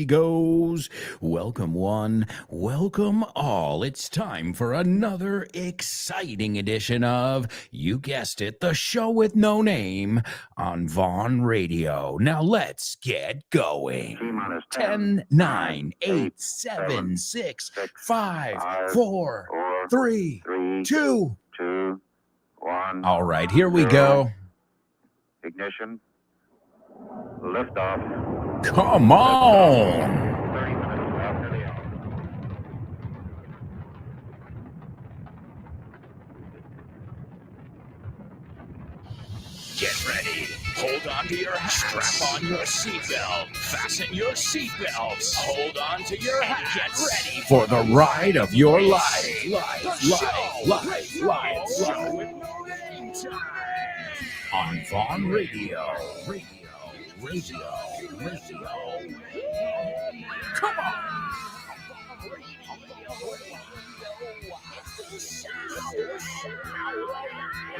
Goes. Welcome one, welcome all. It's time for another exciting edition of, you guessed it, the show with no name on Vaughn Radio. Now let's get going. 10, 9, 8, 7, 6, 5, 4, 3, 2, 1. All right, here we go. Ignition. Liftoff. Come on. 30 minutes after the hour. Get ready. Hold on to your hats. Strap on your seatbelt. Fasten your seatbelts. Hold on to your hats. Get ready for the ride of your life. Live. On Vaughn Radio. Come on.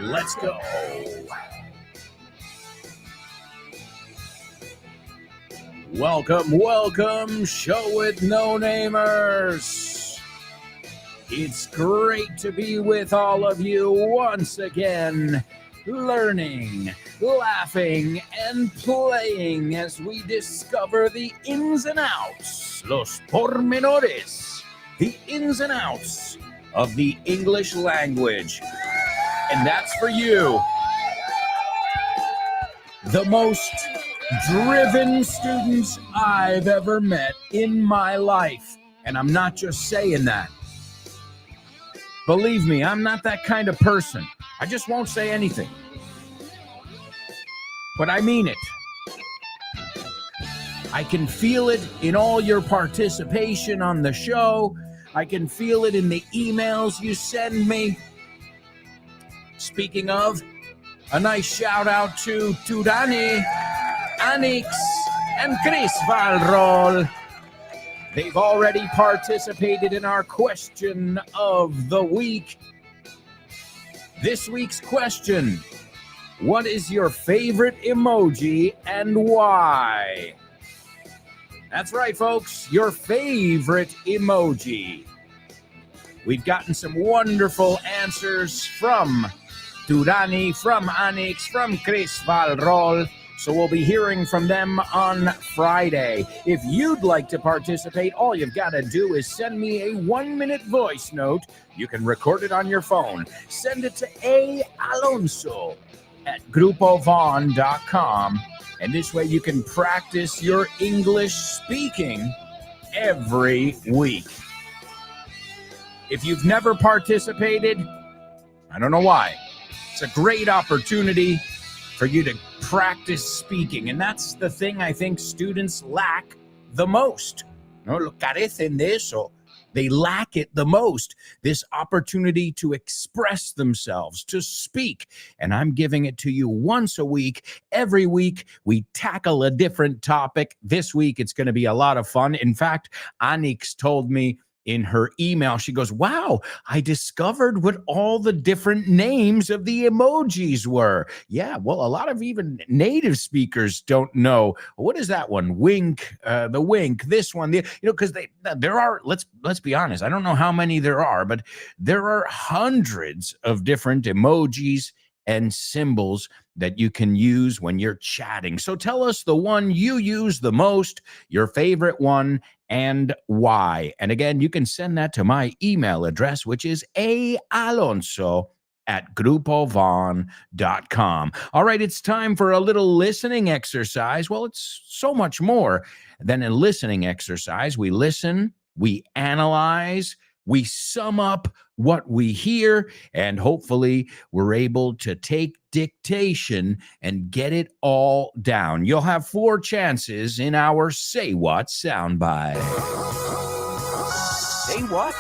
Let's go. Welcome, show with no namers. It's great to be with all of you once again, learning, laughing, and playing as we discover the ins and outs, los pormenores, the ins and outs of the English language. And that's for you, the most driven students I've ever met in my life. And I'm not just saying that. Believe me, I'm not that kind of person. I just won't say anything. But I mean it. I can feel it in all your participation on the show. I can feel it in the emails you send me. Speaking of, a nice shout out to Tudani, Anix, and Chris Valrol. They've already participated in our question of the week. This week's question: what is your favorite emoji and why? That's right, folks, your favorite emoji. We've gotten some wonderful answers from Turani, from Anix, from Chris Valrol. So we'll be hearing from them on Friday. If you'd like to participate, all you've got to do is send me a 1-minute voice note. You can record it on your phone. Send it to alonso@grupovon.com. And this way you can practice your English speaking every week. If you've never participated, I don't know why. It's a great opportunity for you to practice speaking. And that's the thing I think students lack the most. No, lo carecen de eso. They lack it the most, this opportunity to express themselves, to speak. And I'm giving it to you once a week. Every week, we tackle a different topic. This week, it's going to be a lot of fun. In fact, Anix told me in her email, she goes, wow, I discovered what all the different names of the emojis were. Yeah, well, a lot of even native speakers don't know. What is that one? Wink, the wink, this one, because there are, let's be honest, I don't know how many there are, but there are hundreds of different emojis and symbols that you can use when you're chatting. So tell us the one you use the most, your favorite one, and why. And again, you can send that to my email address, which is alonso@grupovon.com. All right, it's time for a little listening exercise. Well, it's so much more than a listening exercise. We listen, we analyze, we sum up what we hear, and hopefully we're able to take dictation and get it all down. You'll have 4 chances in our Say What soundbite. Say what?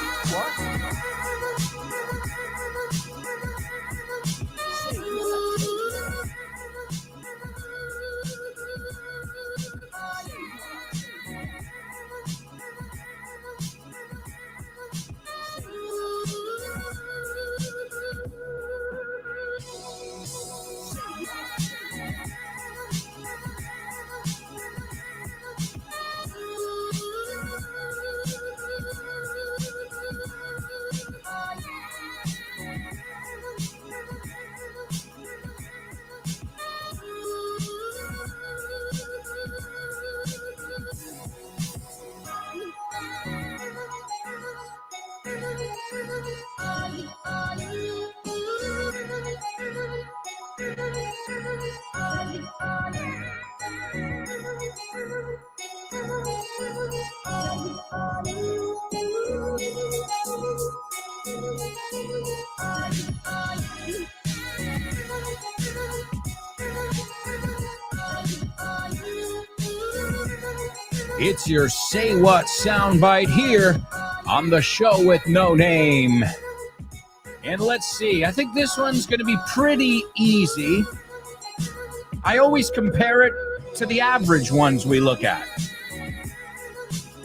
It's your Say What soundbite here on the show with no name. And let's see, I think this one's going to be pretty easy. I always compare it to the average ones we look at.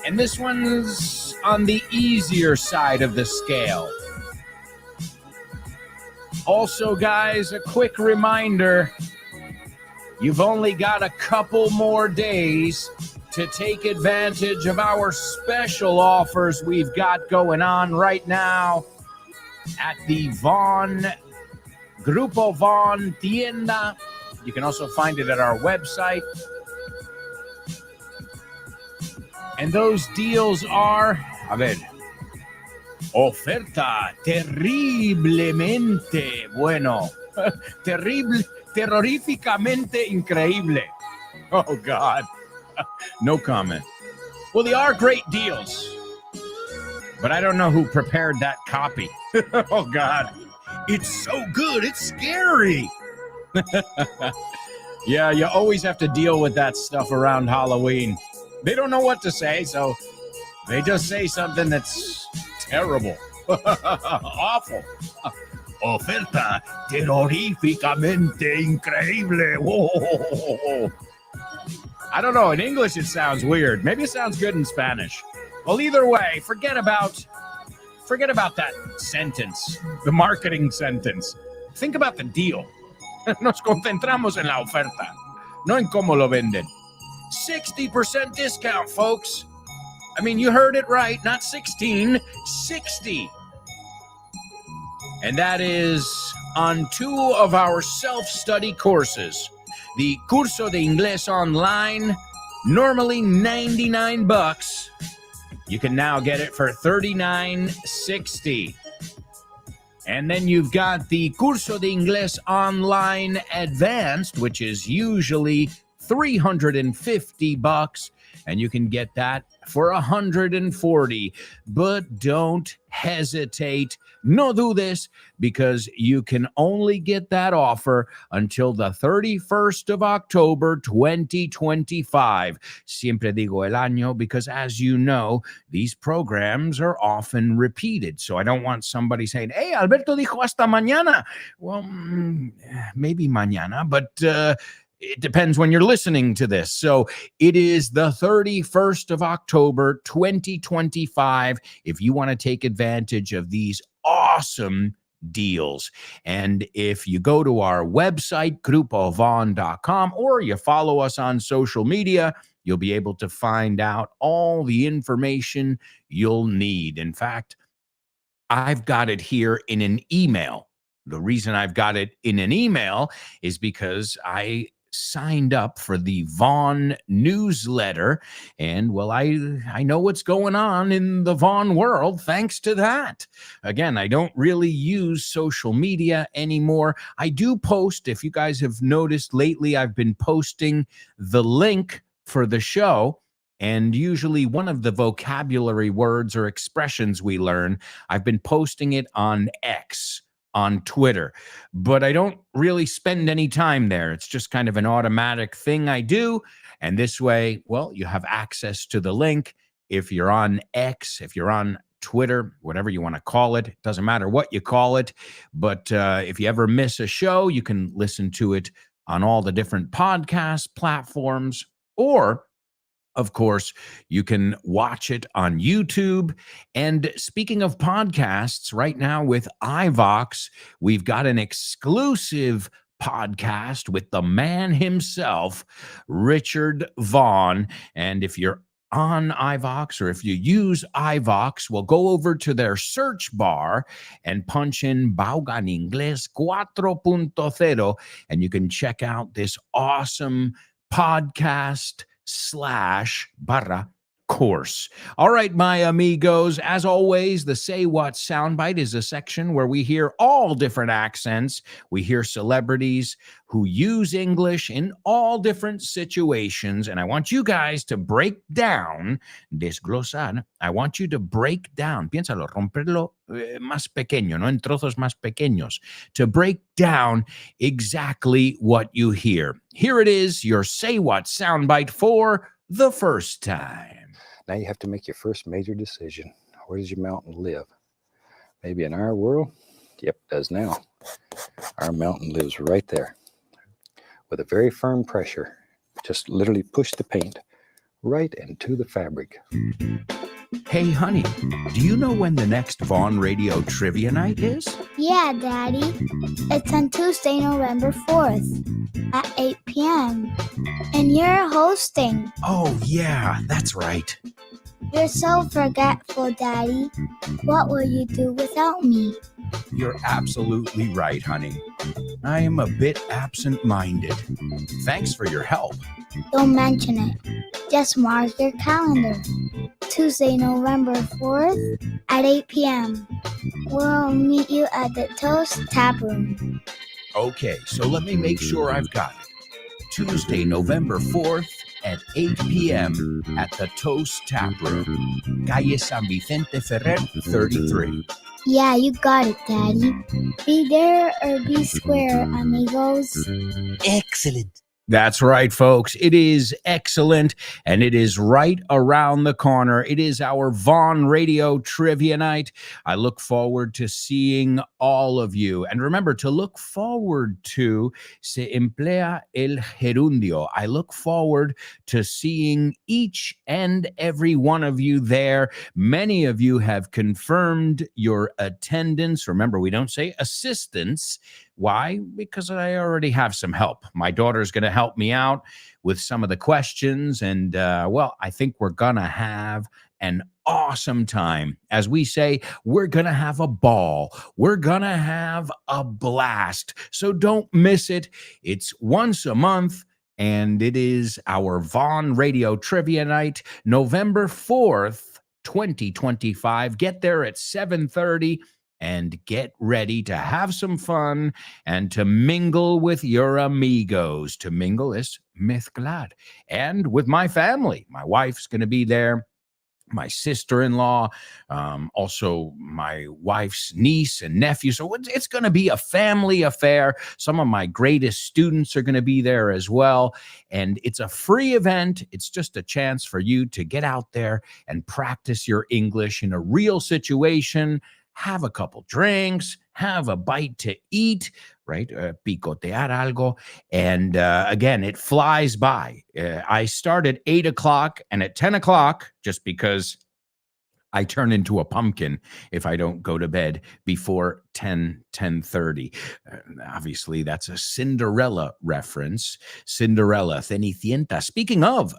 And this one's on the easier side of the scale. Also, guys, a quick reminder, you've only got a couple more days to take advantage of our special offers we've got going on right now at the Vaughn, Grupo Vaughn Tienda. You can also find it at our website. And those deals are, a ver, oferta terriblemente bueno. Terrible, terroríficamente increíble. Oh, God. No comment. Well, they are great deals. But I don't know who prepared that copy. Oh, God. It's so good. It's scary. Yeah, you always have to deal with that stuff around Halloween. They don't know what to say, so they just say something that's terrible. Awful. Oferta terroríficamente increíble. Whoa. I don't know. In English, it sounds weird. Maybe it sounds good in Spanish. Well, either way, forget about that sentence, the marketing sentence. Think about the deal. Nos concentramos en la oferta, no en cómo lo venden. 60% discount, folks. I mean, you heard it right. Not 16, 60. And that is on 2 of our self-study courses. The Curso de Inglés Online, normally $99. You can now get it for $39.60. And then you've got the Curso de Inglés Online Advanced, which is usually $350, and you can get that for $140. But don't hesitate. No dudes, because you can only get that offer until the 31st of October, 2025. Siempre digo el año because, as you know, these programs are often repeated. So I don't want somebody saying, hey, Alberto dijo hasta mañana. Well, maybe mañana, but it depends when you're listening to this. So it is the 31st of October, 2025, if you want to take advantage of these awesome deals. And if you go to our website, grupovon.com, or you follow us on social media, you'll be able to find out all the information you'll need. In fact, I've got it here in an email. The reason I've got it in an email is because I signed up for the Vaughn newsletter, and well, I know what's going on in the Vaughn world thanks to that. Again, I don't really use social media anymore. I do post. If you guys have noticed lately, I've been posting the link for the show, and usually one of the vocabulary words or expressions we learn, I've been posting it on X, on Twitter, but I don't really spend any time there. It's just kind of an automatic thing I do. And this way, well, you have access to the link. If you're on X, if you're on Twitter, whatever you want to call it, doesn't matter what you call it. But if you ever miss a show, you can listen to it on all the different podcast platforms, or of course, you can watch it on YouTube. And speaking of podcasts, right now with iVox, we've got an exclusive podcast with the man himself, Richard Vaughn. And if you're on iVox, or if you use iVox, well, go over to their search bar and punch in Vaughan Inglés 4.0, and you can check out this awesome podcast /barra course. All right, my amigos, as always, the Say What Soundbite is a section where we hear all different accents. We hear celebrities who use English in all different situations. And I want you guys to break down, desglosar. I want you to break down, piénsalo, romperlo más pequeño, no en trozos más pequeños, to break down exactly what you hear. Here it is, your Say What Soundbite for the first time. Now you have to make your first major decision. Where does your mountain live? Maybe in our world? Yep, it does now. Our mountain lives right there. With a very firm pressure, just literally push the paint right into the fabric. Hey, honey, do you know when the next Vaughn Radio Trivia Night is? Yeah, Daddy. It's on Tuesday, November 4th at 8 p.m. And you're hosting. Oh, yeah, that's right. You're so forgetful, Daddy. What will you do without me? You're absolutely right, honey. I am a bit absent-minded. Thanks for your help. Don't mention it. Just mark your calendar. Tuesday, November 4th at 8 p.m. We'll meet you at the Toast Tap Room. Okay, so let me make sure I've got it. Tuesday, November 4th at 8 p.m. at the Toast Tap Room, Calle San Vicente Ferrer, 33. Yeah, you got it, Daddy. Be there or be square, amigos. Excellent. That's right, folks. It is excellent, and it is right around the corner. It is our Vaughn Radio Trivia Night. I look forward to seeing all of you. And remember, to look forward to, se emplea el gerundio. I look forward to seeing each and every one of you there. Many of you have confirmed your attendance. Remember, we don't say assistance. Why? Because I already have some help. My daughter's going to help me out with some of the questions. And, well, I think we're going to have an awesome time. As we say, we're going to have a ball. We're going to have a blast. So don't miss it. It's once a month, and it is our Vaughn Radio Trivia Night, November 4th, 2025. Get there at 7:30. And get ready to have some fun and to mingle with your amigos. To mingle is mezclar. And with my family. My wife's going to be there. My sister-in-law, also my wife's niece and nephew. So it's going to be a family affair. Some of my greatest students are going to be there as well. And it's a free event. It's just a chance for you to get out there and practice your English in a real situation. Have a couple drinks, have a bite to eat, right? Picotear algo. And again, it flies by. I start at 8 o'clock, and at 10 o'clock, just because I turn into a pumpkin if I don't go to bed before 10:30. Obviously, that's a Cinderella reference. Cinderella, Cenicienta. Speaking of,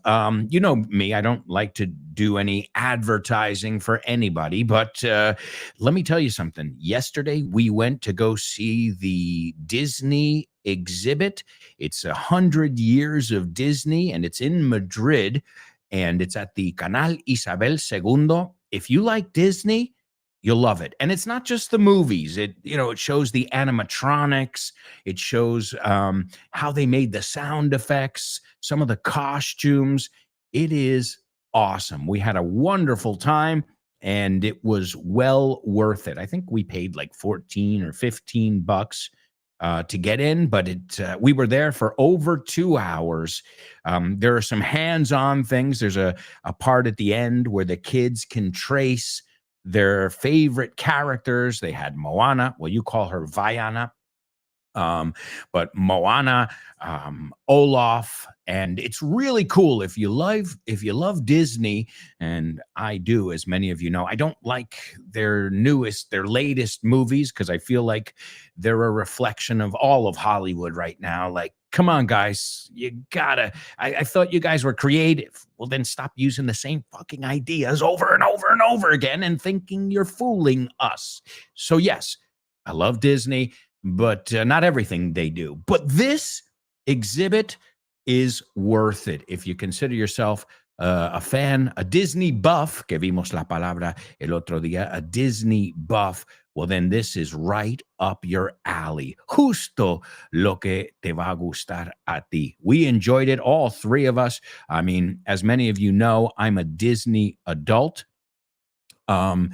you know me, I don't like to do any advertising for anybody, but let me tell you something. Yesterday, we went to go see the Disney exhibit. It's 100 years of Disney, and it's in Madrid, and it's at the Canal Isabel II. If you like Disney, you'll love it. And it's not just the movies. It shows the animatronics. It shows how they made the sound effects, some of the costumes. It is awesome. We had a wonderful time, and it was well worth it. I think we paid like 14 or 15 bucks to get in, but we were there for over 2 hours. There are some hands-on things. There's a part at the end where the kids can trace their favorite characters. They had Moana. Well, you call her Vaiana. But Moana, Olaf, and it's really cool. If you love Disney, and I do, as many of you know, I don't like their latest movies because I feel like they're a reflection of all of Hollywood right now. Like, come on, guys, I thought you guys were creative. Well, then stop using the same fucking ideas over and over and over again and thinking you're fooling us. So yes, I love Disney, but not everything they do. But this exhibit is worth it if you consider yourself a fan, a Disney buff, que vimos la palabra el otro día, a Disney buff, well, then this is right up your alley. Justo lo que te va a gustar a ti. We enjoyed it, all three of us. I mean, as many of you know, I'm a Disney adult. Um,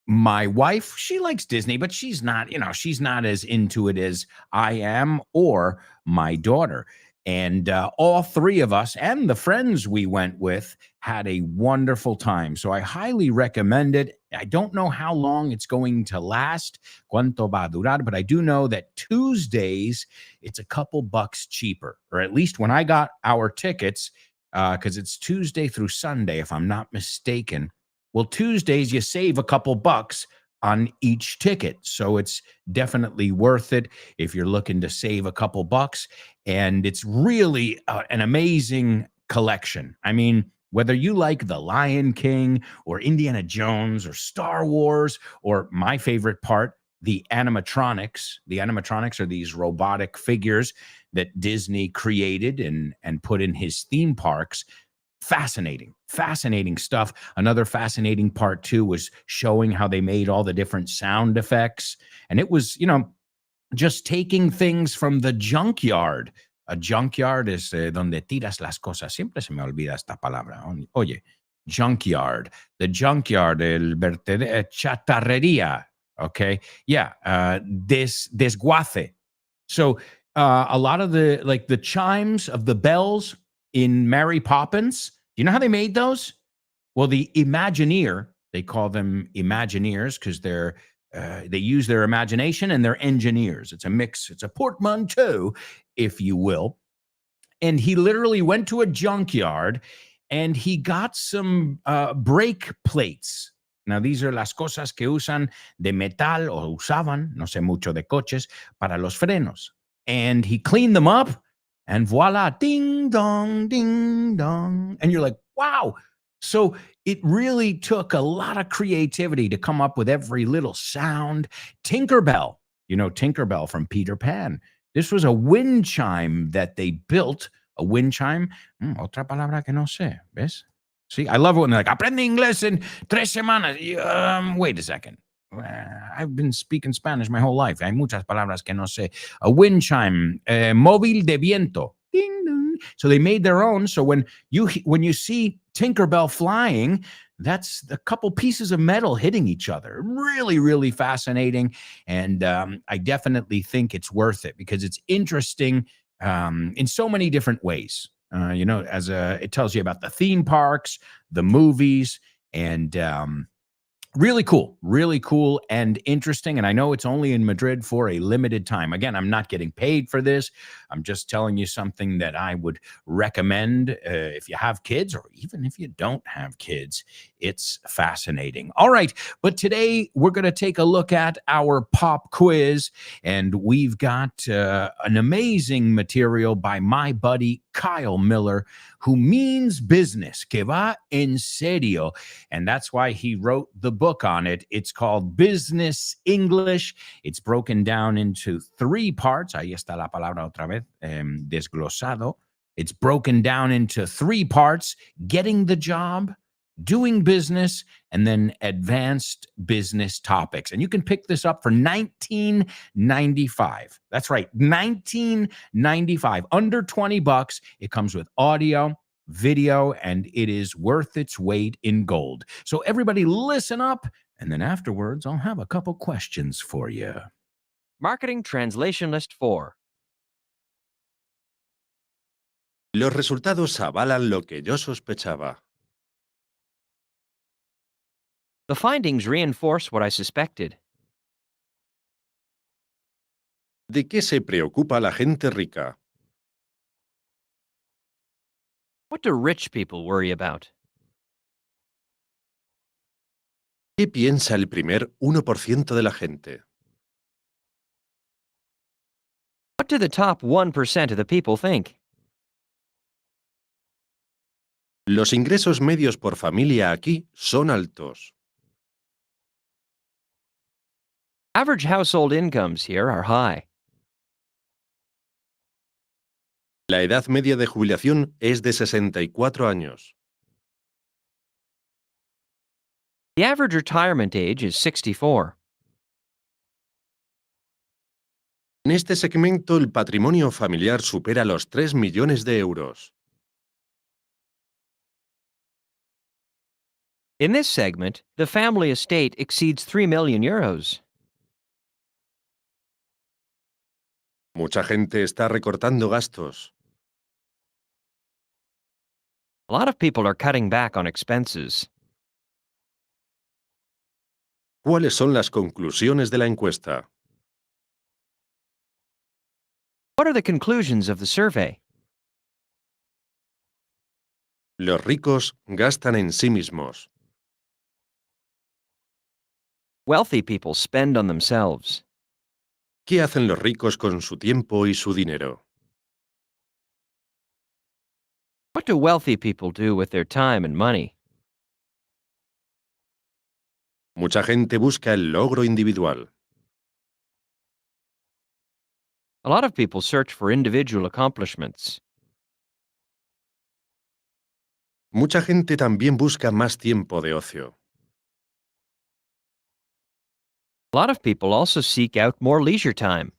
my wife, she likes Disney, but she's not, she's not as into it as I am or my daughter. And all three of us and the friends we went with had a wonderful time. So I highly recommend it. I don't know how long it's going to last, cuánto va a durar, but I do know that Tuesdays, it's a couple bucks cheaper, or at least when I got our tickets, because it's Tuesday through Sunday, if I'm not mistaken. Well, Tuesdays, you save a couple bucks on each ticket. So it's definitely worth it if you're looking to save a couple bucks. And it's really an amazing collection. I mean, whether you like The Lion King or Indiana Jones or Star Wars, or my favorite part, the animatronics. The animatronics are these robotic figures that Disney created and put in his theme parks. Fascinating stuff. Another fascinating part too was showing how they made all the different sound effects. And it was, just taking things from the junkyard. A junkyard es donde tiras las cosas. Siempre se me olvida esta palabra. Oye, junkyard. The junkyard, el chatarrería. Okay. Yeah. Desguace. So a lot of the chimes of the bells in Mary Poppins, you know how they made those? Well, the Imagineer, they call them Imagineers because they use their imagination and they're engineers. It's a mix. It's a portmanteau, if you will. And he literally went to a junkyard and he got some brake plates. Now, these are las cosas que usan de metal o usaban, no sé mucho de coches, para los frenos. And he cleaned them up. And voila, ding dong, ding dong. And you're like, wow. So it really took a lot of creativity to come up with every little sound. Tinkerbell, Tinkerbell from Peter Pan. This was a wind chime that they built, a wind chime. Otra palabra que no sé, ¿ves? See, I love it when they're like, aprende inglés en 3 semanas. Wait a second. I've been speaking Spanish my whole life. Hay muchas palabras que no sé. A wind chime, móvil de viento. Ding, ding. So they made their own. So when you see Tinkerbell flying, that's a couple pieces of metal hitting each other. Really, really fascinating. And I definitely think it's worth it because it's interesting in so many different ways. It tells you about the theme parks, the movies, and really cool and interesting. And I know it's only in Madrid for a limited time. Again, I'm not getting paid for this. I'm just telling you something that I would recommend if you have kids or even if you don't have kids. It's fascinating. All right. But today we're going to take a look at our pop quiz. And we've got an amazing material by my buddy Kyle Miller, who means business, que va en serio. And that's why he wrote the book on it. It's called Business English. It's broken down into 3 parts. Ahí está la palabra otra vez, desglosado. It's broken down into 3 parts: getting the job, doing business, and then advanced business topics. And you can pick this up for $19.95. That's right, $19.95, under 20 bucks. It comes with audio, video, and it is worth its weight in gold. So everybody listen up, and then afterwards I'll have a couple questions for you. Marketing Translation List 4. Los resultados avalan lo que yo sospechaba. The findings reinforce what I suspected. ¿De qué se preocupa la gente rica? What do rich people worry about? ¿Qué piensa el primer 1% de la gente? What do the top 1% of the people think? Los ingresos medios por familia aquí son altos. Average household incomes here are high. La edad media de jubilación es de 64 años. The average retirement age is 64. En este segmento el patrimonio familiar supera los 3 millones de euros. In this segment, the family estate exceeds 3 million euros. Mucha gente está recortando gastos. A lot of people are cutting back on expenses. ¿Cuáles son las conclusiones de la encuesta? What are the conclusions of the survey? Los ricos gastan en sí mismos. Wealthy people spend on themselves. ¿Qué hacen los ricos con su tiempo y su dinero? What do wealthy people do with their time and money? Mucha gente busca el logro individual. A lot of people search for individual accomplishments. Mucha gente también busca más tiempo de ocio. A lot of people also seek out more leisure time.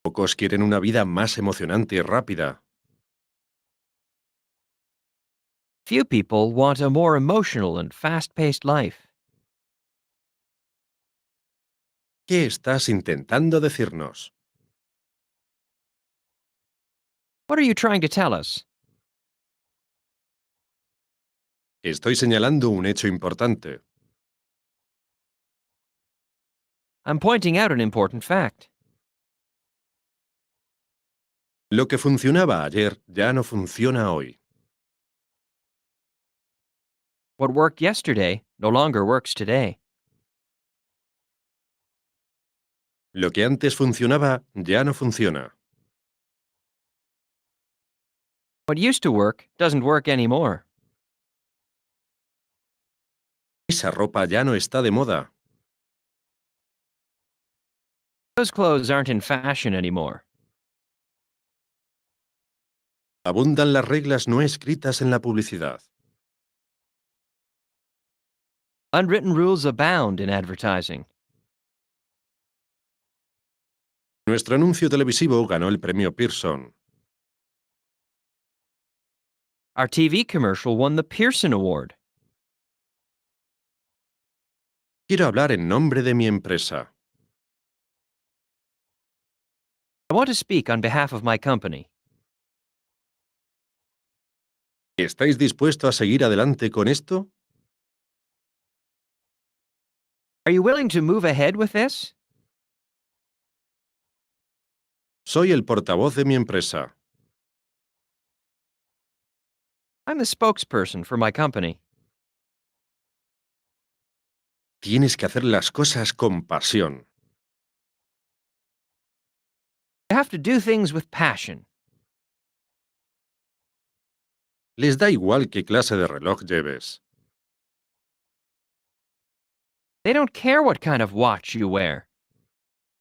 Pocos quieren una vida más emocionante y rápida. Few people want a more emotional and fast-paced life. ¿Qué estás intentando decirnos? What are you trying to tell us? Estoy señalando un hecho importante. I'm pointing out an important fact. Lo que funcionaba ayer ya no funciona hoy. What worked yesterday no longer works today. Lo que antes funcionaba ya no funciona. What used to work doesn't work anymore. Esa ropa ya no está de moda. Those clothes aren't in fashion anymore. Abundan las reglas no escritas en la publicidad. Unwritten rules abound in advertising. Nuestro anuncio televisivo ganó el premio Pearson. Our TV commercial won the Pearson Award. Quiero hablar en nombre de mi empresa. I want to speak on behalf of my company. ¿Estáis dispuestos a seguir adelante con esto? Are you willing to move ahead with this? Soy el portavoz de mi empresa. I'm the spokesperson for my company. Tienes que hacer las cosas con pasión. You have to do things with passion. Les da igual qué clase de reloj lleves. They don't care what kind of watch you wear.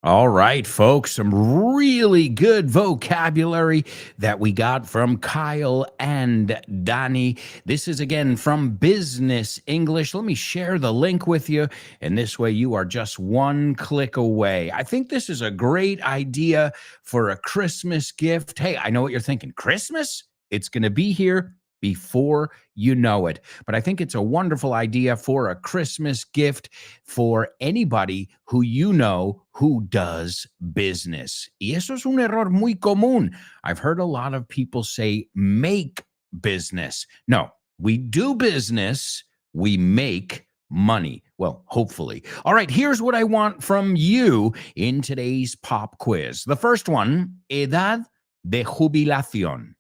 All right, folks, some really good vocabulary that we got from Kyle and Donnie. This is again from Business English. Let me share the link with you, and this way you are just one click away. I think this is a great idea for a Christmas gift. Hey, I know what you're thinking. Christmas? It's going to be here before you know it. But I think it's a wonderful idea for a Christmas gift for anybody who you know who does business. Y eso es un error muy común. I've heard a lot of people say make business. No, we do business, we make money. Well, hopefully. All right, here's what I want from you in today's pop quiz. The first one, edad de jubilación.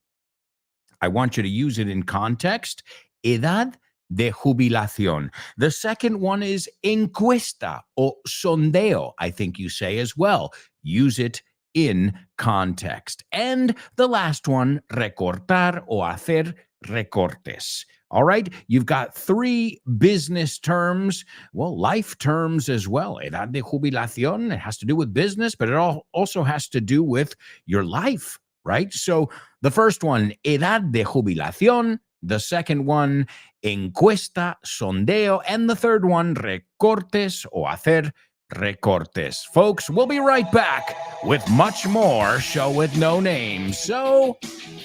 I want you to use it in context. Edad de jubilación. The second one is encuesta o sondeo, I think you say as well. Use it in context. And the last one, recortar o hacer recortes. All right, you've got three business terms, well, life terms as well. Edad de jubilación, it has to do with business, but it also has to do with your life, right? So the first one, edad de jubilación, The second one, encuesta, sondeo. And the third one, recortes o hacer recortes. Folks, we'll be right back with much more Show with No Name. So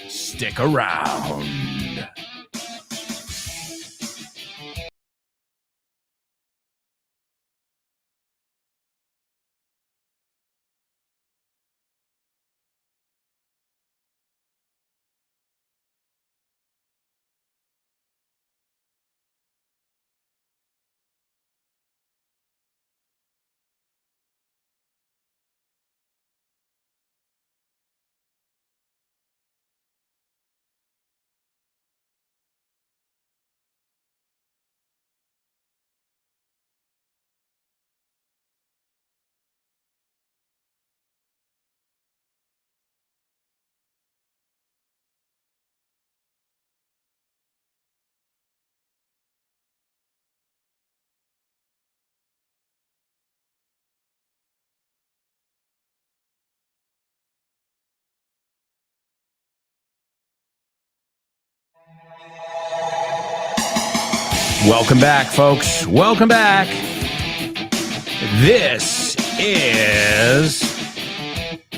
stick around. Welcome back, folks. Welcome back. This is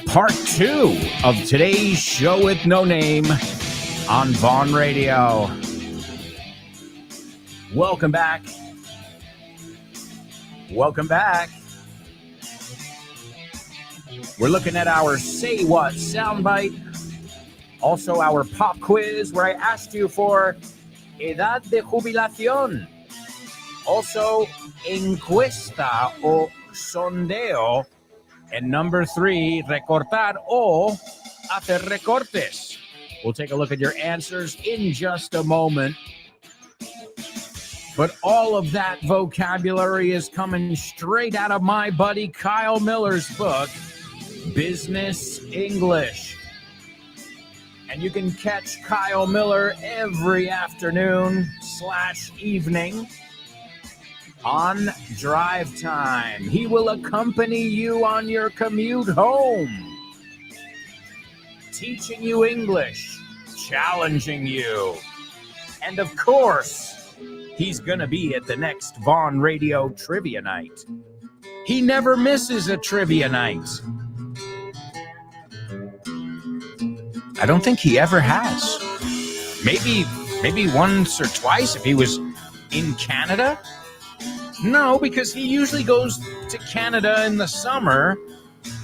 part 2 of today's Show with No Name on Vaughn Radio. Welcome back. Welcome back. We're looking at our Say What soundbite. Also our pop quiz where I asked you for edad de jubilación. Also, encuesta o sondeo. And number 3, recortar o hacer recortes. We'll take a look at your answers in just a moment. But all of that vocabulary is coming straight out of my buddy Kyle Miller's book, Business English. And you can catch Kyle Miller every afternoon/evening on Drive Time. He will accompany you on your commute home, teaching you English, challenging you. And of course, he's going to be at the next Vaughn Radio Trivia Night. He never misses a trivia night. I don't think he ever has. Maybe once or twice if he was in Canada. No, because he usually goes to Canada in the summer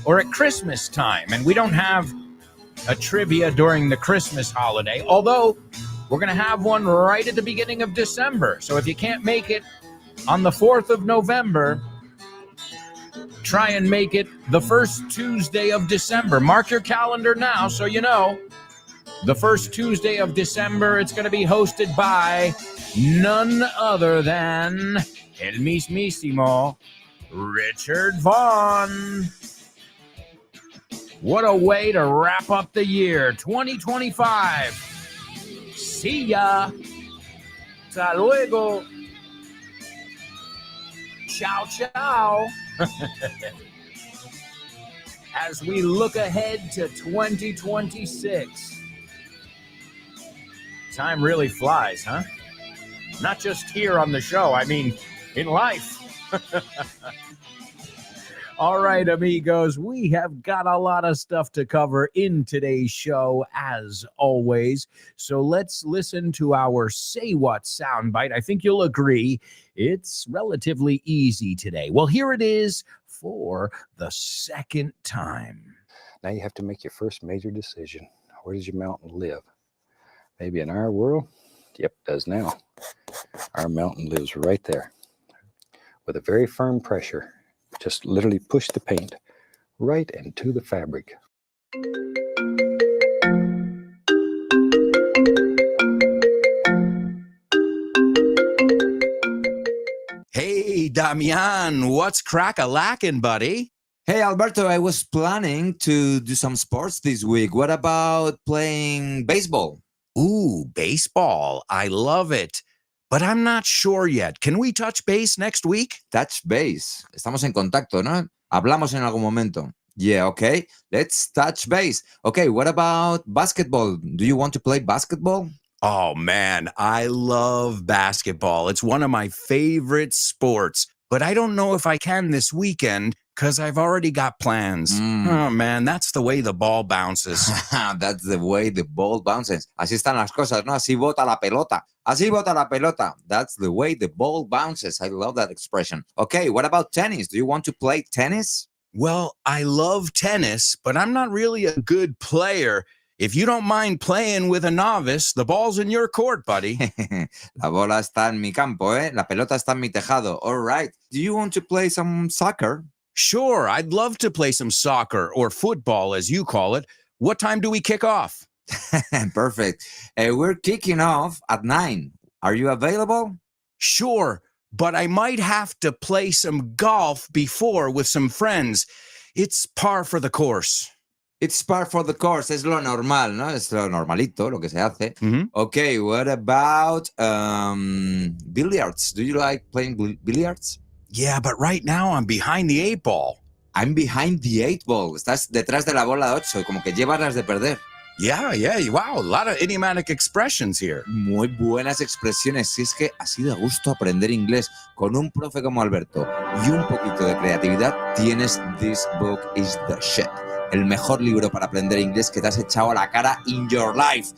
or at Christmas time, and we don't have a trivia during the Christmas holiday, although we're going to have one right at the beginning of December. So if you can't make it on the 4th of November, try and make it the first Tuesday of December. Mark your calendar now so you know. The first Tuesday of December, it's going to be hosted by none other than el mismísimo Richard Vaughn. What a way to wrap up the year 2025. See ya. Hasta luego. Ciao, ciao. As we look ahead to 2026. Time really flies, huh? Not just here on the show, I mean, in life. All right, amigos, we have got a lot of stuff to cover in today's show, as always. So let's listen to our Say What soundbite. I think you'll agree it's relatively easy today. Well, here it is for the second time. Now you have to make your first major decision. Where does your mountain live? Maybe in our world? Yep, it does now. Our mountain lives right there. With a very firm pressure, just literally push the paint right into the fabric. Hey, Damian, what's crack-a-lackin', buddy? Hey, Alberto, I was planning to do some sports this week. What about playing baseball? Ooh, baseball. I love it. But I'm not sure yet. Can we touch base next week? Touch base. Estamos en contacto, ¿no? Hablamos en algún momento. Yeah, okay. Let's touch base. Okay, what about basketball? Do you want to play basketball? Oh man, I love basketball. It's one of my favorite sports, but I don't know if I can this weekend because I've already got plans. Oh man, that's the way the ball bounces. That's the way the ball bounces. Así están las cosas, ¿no? Así bota la pelota. Así bota la pelota. That's the way the ball bounces. I love that expression. Okay, what about tennis? Do you want to play tennis? Well, I love tennis, but I'm not really a good player. If you don't mind playing with a novice, the ball's in your court, buddy. La bola está en mi campo, ¿eh? La pelota está en mi tejado. All right. Do you want to play some soccer? Sure, I'd love to play some soccer or football, as you call it. What time do we kick off? Perfect. We're kicking off at 9. Are you available? Sure, but I might have to play some golf before with some friends. It's par for the course. It's par for the course. Es lo normal, ¿no? Es lo normalito, lo que se hace. Mhm. Okay, what about billiards? Do you like playing billiards? Yeah, but right now I'm behind the 8 ball. I'm behind the 8 ball. Estás detrás de la bola 8, como que llevas las de perder. Yeah, wow, a lot of idiomatic expressions here. Muy buenas expresiones. Si es que así da gusto aprender inglés con un profe como Alberto y un poquito de creatividad, tienes This Book is the Shit. El mejor libro para aprender inglés que te has echado a la cara in your life.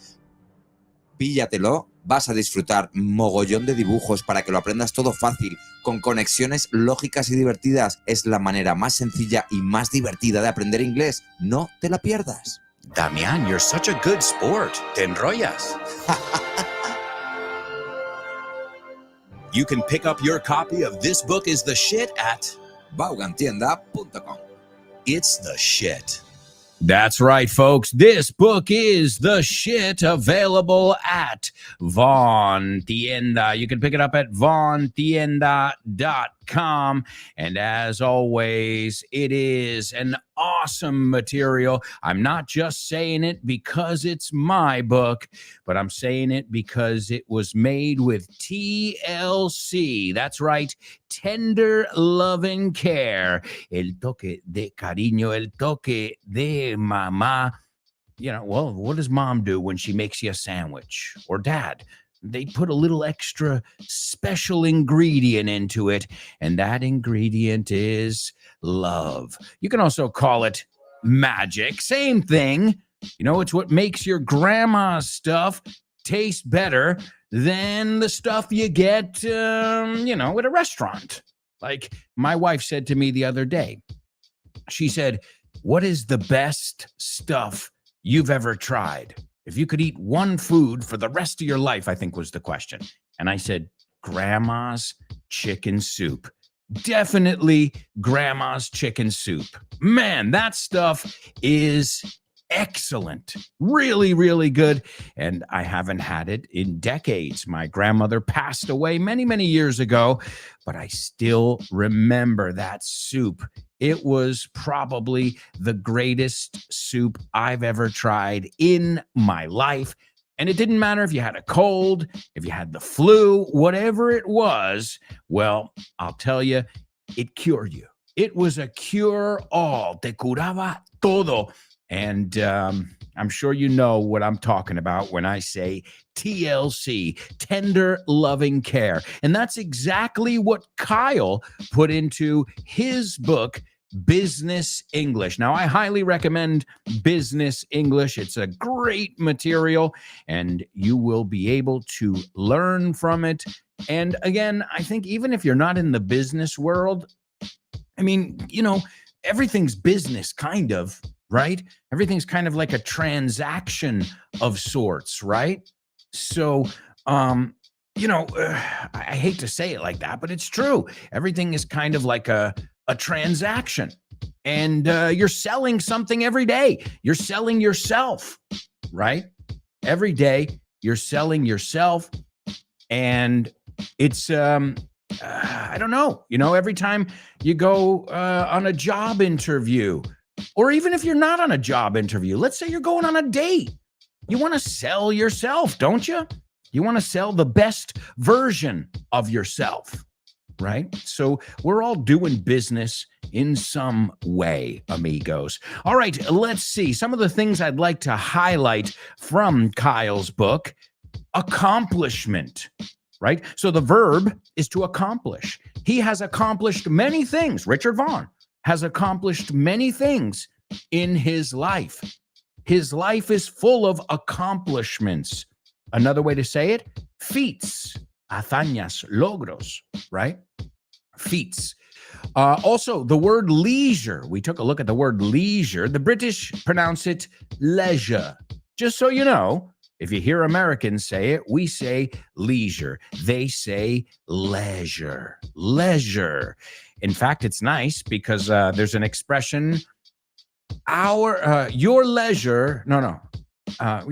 Píllatelo, vas a disfrutar mogollón de dibujos para que lo aprendas todo fácil, con conexiones lógicas y divertidas. Es la manera más sencilla y más divertida de aprender inglés. No te la pierdas. Damián, you're such a good sport. Te enrollas. You can pick up your copy of This Book is the Shit at Vaughantienda.com. It's the Shit. That's right, folks. This book is the shit, available at Von Tienda. You can pick it up at vontienda.com. And as always, it is an awesome material. I'm not just saying it because it's my book, but I'm saying it because it was made with TLC. That's right, tender loving care. El toque de cariño, el toque de mamá. You know, well, what does mom do when she makes you a sandwich? Or dad? They put a little extra special ingredient into it, and that ingredient is love. You can also call it magic. Same thing. You know, it's what makes your grandma's stuff taste better than the stuff you get, at a restaurant. Like my wife said to me the other day, she said, "What is the best stuff you've ever tried? If you could eat one food for the rest of your life," I think was the question. And I said, grandma's chicken soup. Definitely grandma's chicken soup. Man, that stuff is excellent. Really, really good. And I haven't had it in decades. My grandmother passed away many, many years ago, but I still remember that soup. It was probably the greatest soup I've ever tried in my life. And it didn't matter if you had a cold, if you had the flu, whatever it was. Well, I'll tell you, it cured you. It was a cure-all. Te curaba todo. And I'm sure you know what I'm talking about when I say TLC, tender loving care. And that's exactly what Kyle put into his book, Business English. Now, I highly recommend Business English. It's a great material, and you will be able to learn from it. And again, I think even if you're not in the business world, I mean, everything's business, kind of, right? Everything's kind of like a transaction of sorts, right? So, I hate to say it like that, but it's true. Everything is kind of like a transaction, and you're selling something every day. You're selling yourself, right? Every day you're selling yourself, and it's I don't know. Every time you go on a job interview, or even if you're not on a job interview, let's say you're going on a date, you want to sell yourself, don't you? You want to sell the best version of yourself, right? So we're all doing business in some way, amigos. All right, let's see. Some of the things I'd like to highlight from Kyle's book. accomplishment, right? So the verb is to accomplish. He has accomplished many things. Richard Vaughn has accomplished many things in his life. His life is full of accomplishments. Another way to say it, feats, hazañas, logros, right? Feats. Also, the word leisure. We took a look at the word leisure. The British pronounce it leisure. Just so you know, if you hear Americans say it, we say leisure. They say leisure. Leisure. In fact, it's nice because there's an expression, your leisure,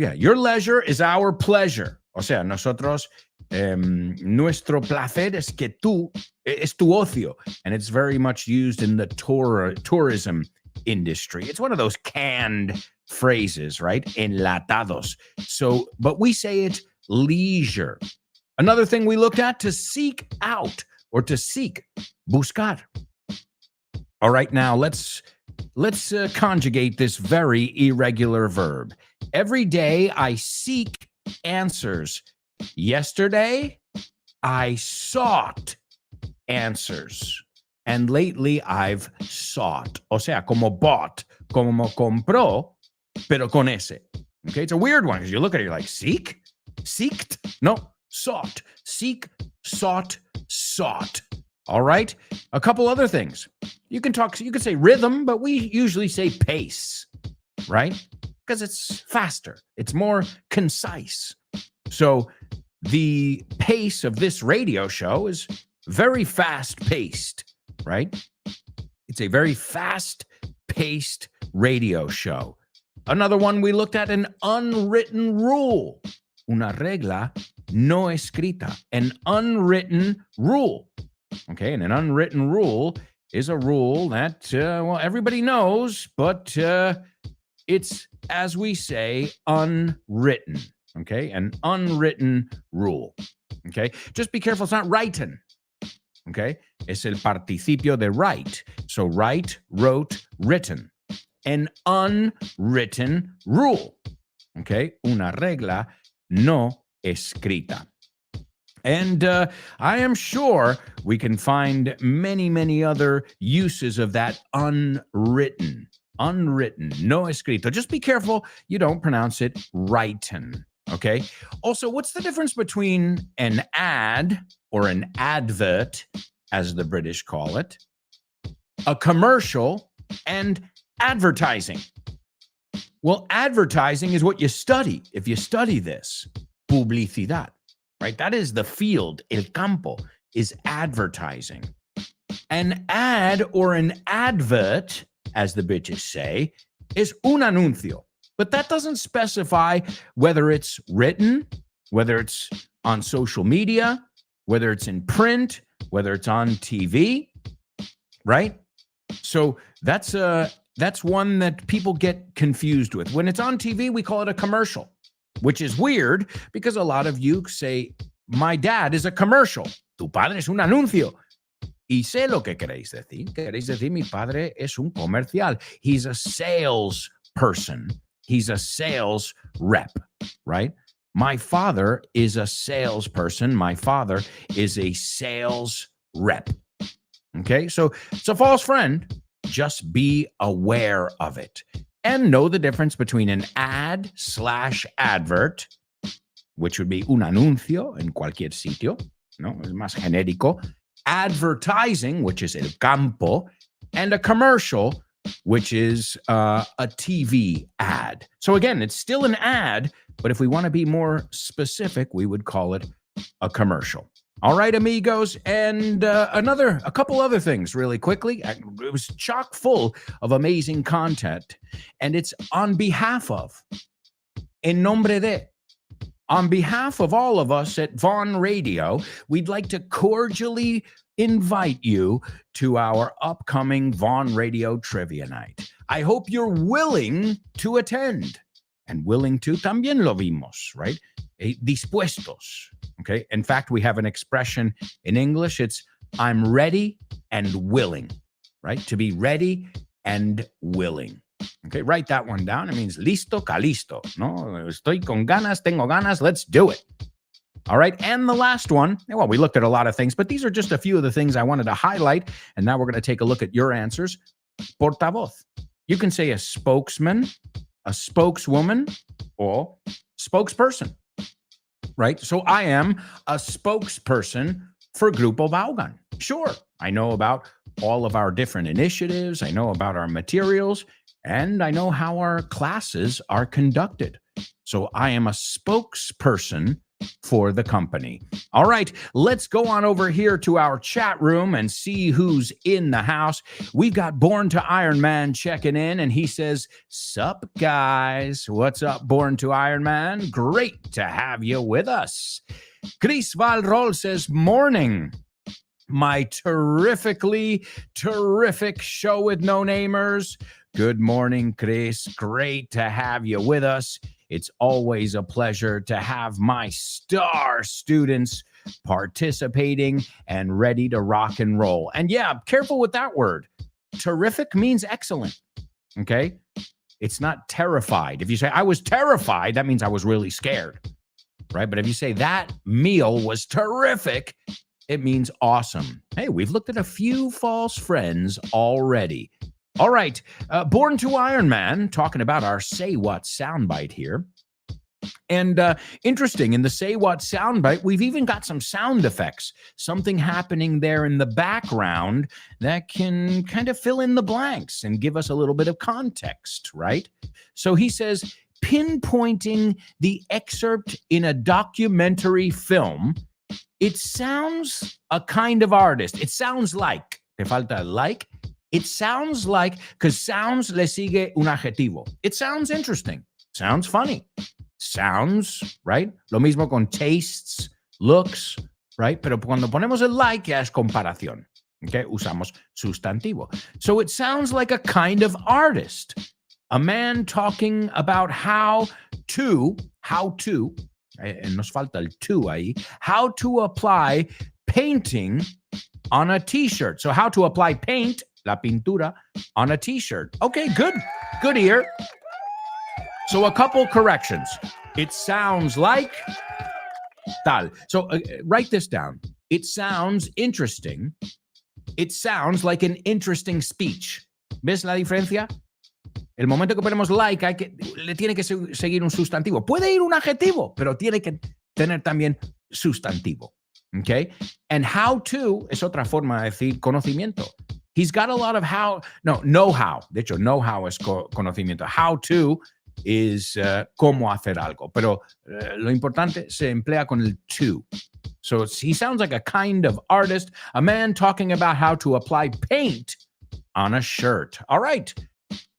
your leisure is our pleasure. O sea, nosotros, nuestro placer es tu ocio. And it's very much used in the tourism industry. It's one of those canned phrases, right? Enlatados. So, but we say it leisure. Another thing we looked at, to seek out or to seek, buscar. All right, now let's conjugate this very irregular verb. Every day I seek answers. Yesterday I sought answers. And lately I've sought. O sea, como bought, como compró, pero con ese. Okay, it's a weird one because you look at it, you're like, seek? Seeked? No, sought. Seek, sought, sought. All right? A couple other things. You can say rhythm, but we usually say pace, right? Because it's faster. It's more concise. So the pace of this radio show is very fast-paced, right? It's a very fast-paced radio show. Another one we looked at, an unwritten rule. Una regla no escrita. An unwritten rule. Okay, and an unwritten rule is a rule that, everybody knows, but it's, as we say, unwritten. Okay, an unwritten rule. Okay, just be careful, it's not written. Okay, es el participio de write. So write, wrote, written. An unwritten rule. Okay, una regla no escrita. And I am sure we can find many, many other uses of that unwritten, no escrito. Just be careful you don't pronounce it written, okay? Also, what's the difference between an ad or an advert, as the British call it, a commercial, and advertising? Well, advertising is what you study. If you study this, publicidad. Right? That is the field. El campo is advertising. An ad or an advert, as the bitches say, is un anuncio. But that doesn't specify whether it's written, whether it's on social media, whether it's in print, whether it's on TV, right? So that's one that people get confused with. When it's on TV, we call it a commercial. Which is weird because a lot of you say, my dad is a commercial. Tu padre es un anuncio. Y sé lo que queréis decir. Queréis decir, mi padre es un comercial. He's a sales person. He's a sales rep, right? My father is a salesperson. My father is a sales rep. Okay, so it's a false friend. Just be aware of it. And know the difference between an ad/advert, which would be un anuncio en cualquier sitio, ¿no? Es más genérico. Advertising, which is el campo, and a commercial, which is a TV ad. So again, it's still an ad, but if we want to be more specific, we would call it a commercial. All right, amigos, and a couple other things really quickly. It was chock full of amazing content, and it's on behalf of, en nombre de, on behalf of all of us at Vaughn Radio, we'd like to cordially invite you to our upcoming Vaughn Radio Trivia Night. I hope you're willing to attend, and willing to, también lo vimos, right? Dispuestos. Okay. In fact, we have an expression in English. It's I'm ready and willing, right? To be ready and willing. Okay, write that one down. It means listo, calisto. No, estoy con ganas, tengo ganas, let's do it. All right, and the last one, well, we looked at a lot of things, but these are just a few of the things I wanted to highlight, and now we're going to take a look at your answers. Portavoz. You can say a spokesman, a spokeswoman, or spokesperson, right? So I am a spokesperson for Grupo Vaughan. Sure, I know about all of our different initiatives, I know about our materials, and I know how our classes are conducted. So I am a spokesperson for the company. All right, let's go on over here to our chat room and see who's in the house. We've got Born to Iron Man checking in, and he says, "Sup, guys? What's up, Born to Iron Man? Great to have you with us." Chris Valrol says, "Morning. My terrific show with no-namers." Good morning, Chris. Great to have you with us. It's always a pleasure to have my star students participating and ready to rock and roll. And yeah, careful with that word. Terrific means excellent, okay? It's not terrified. If you say, I was terrified, that means I was really scared, right? But if you say that meal was terrific, it means awesome. Hey, we've looked at a few false friends already. All right, Born to Iron Man, talking about our Say What soundbite here. And interesting, in the Say What soundbite, we've even got some sound effects, something happening there in the background that can kind of fill in the blanks and give us a little bit of context, right? So he says, pinpointing the excerpt in a documentary film, it sounds a kind of artist. It sounds like, te falta like, it sounds like, because sounds le sigue un adjetivo. It sounds interesting. Sounds funny. Sounds, right? Lo mismo con tastes, looks, right? Pero cuando ponemos el like, ya es comparación. Okay? Usamos sustantivo. So it sounds like a kind of artist. A man talking about how to, nos falta el to ahí, how to apply painting on a t-shirt. So how to apply paint, la pintura, on a t-shirt. Okay, good ear. So a couple corrections. It sounds like tal. So write this down. It sounds interesting. It sounds like an interesting speech. ¿Ves la diferencia? El momento que ponemos like, le tiene que seguir un sustantivo. Puede ir un adjetivo, pero tiene que tener también sustantivo. Okay? And how to es otra forma de decir conocimiento. He's got a lot of know-how. De hecho, know-how es conocimiento. How to is cómo hacer algo. Pero lo importante se emplea con el to. So he sounds like a kind of artist, a man talking about how to apply paint on a shirt. All right.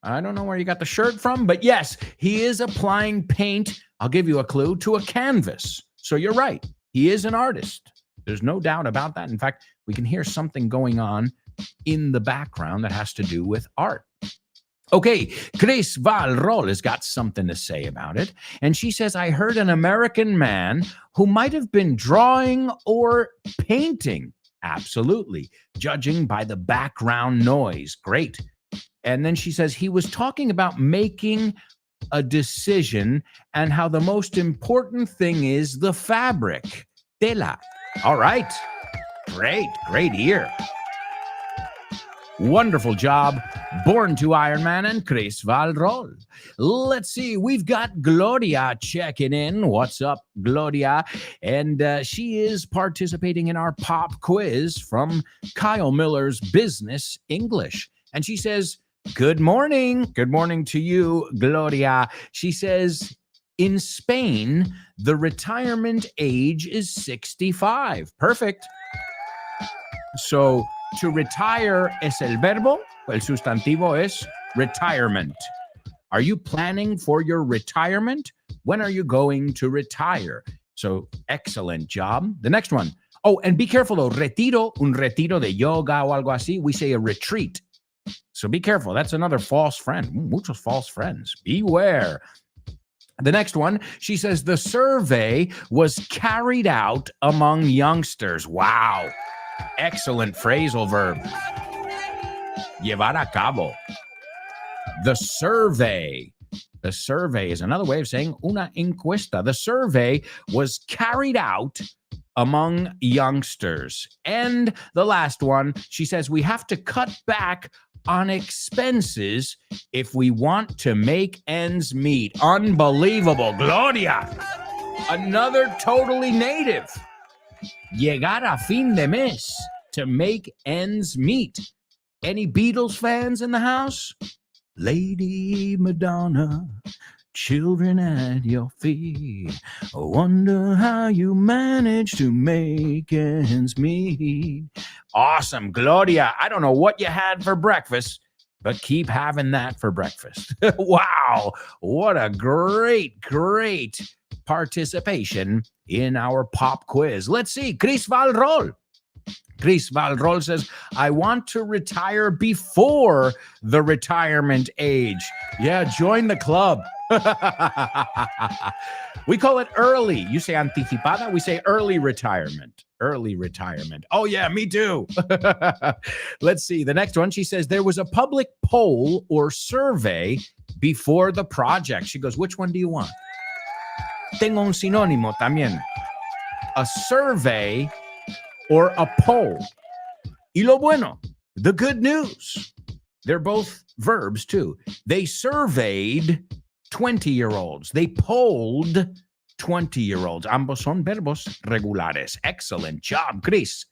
I don't know where you got the shirt from, but yes, he is applying paint. I'll give you a clue, to a canvas. So you're right. He is an artist. There's no doubt about that. In fact, we can hear something going on in the background that has to do with art. Okay, Chris Valrol has got something to say about it. And she says, I heard an American man who might have been drawing or painting. Absolutely. Judging by the background noise. Great. And then she says, he was talking about making a decision and how the most important thing is the fabric. Tela. All right. Great ear. Wonderful job. Born to Iron Man and Chris Valrol. Let's see. We've got Gloria checking in. What's up, Gloria? And she is participating in our pop quiz from Kyle Miller's Business English. And she says, good morning. Good morning to you, Gloria. She says, in Spain, the retirement age is 65. Perfect. So, to retire es el verbo, el sustantivo es retirement. Are you planning for your retirement? When are you going to retire? So, excellent job. The next one. Oh, and be careful though. Retiro, un retiro de yoga o algo así. We say a retreat. So be careful. That's another false friend. Muchos false friends. Beware. The next one, she says, the survey was carried out among youngsters. Wow. Excellent phrasal verb. Llevar a cabo. The survey. The survey is another way of saying una encuesta. The survey was carried out among youngsters. And the last one, she says we have to cut back on expenses if we want to make ends meet. Unbelievable. Gloria. Another totally native. Llegar a fin de mes, to make ends meet. Any Beatles fans in the house? Lady Madonna, children at your feet. Wonder how you manage to make ends meet. Awesome, Gloria. I don't know what you had for breakfast, but keep having that for breakfast. Wow, what a great participation in our pop quiz. Let's see, Chris Valrol. Chris Valrol says, I want to retire before the retirement age. Yeah, join the club. We call it early. You say anticipada, we say early retirement. Early retirement. Oh, yeah, me too. Let's see. The next one, she says, there was a public poll or survey before the project. She goes, which one do you want? Tengo un sinónimo también. A survey or a poll. Y lo bueno, the good news. They're both verbs too. They surveyed 20-year-olds. They polled 20-year-olds. Ambos son verbos regulares. Excellent job, Chris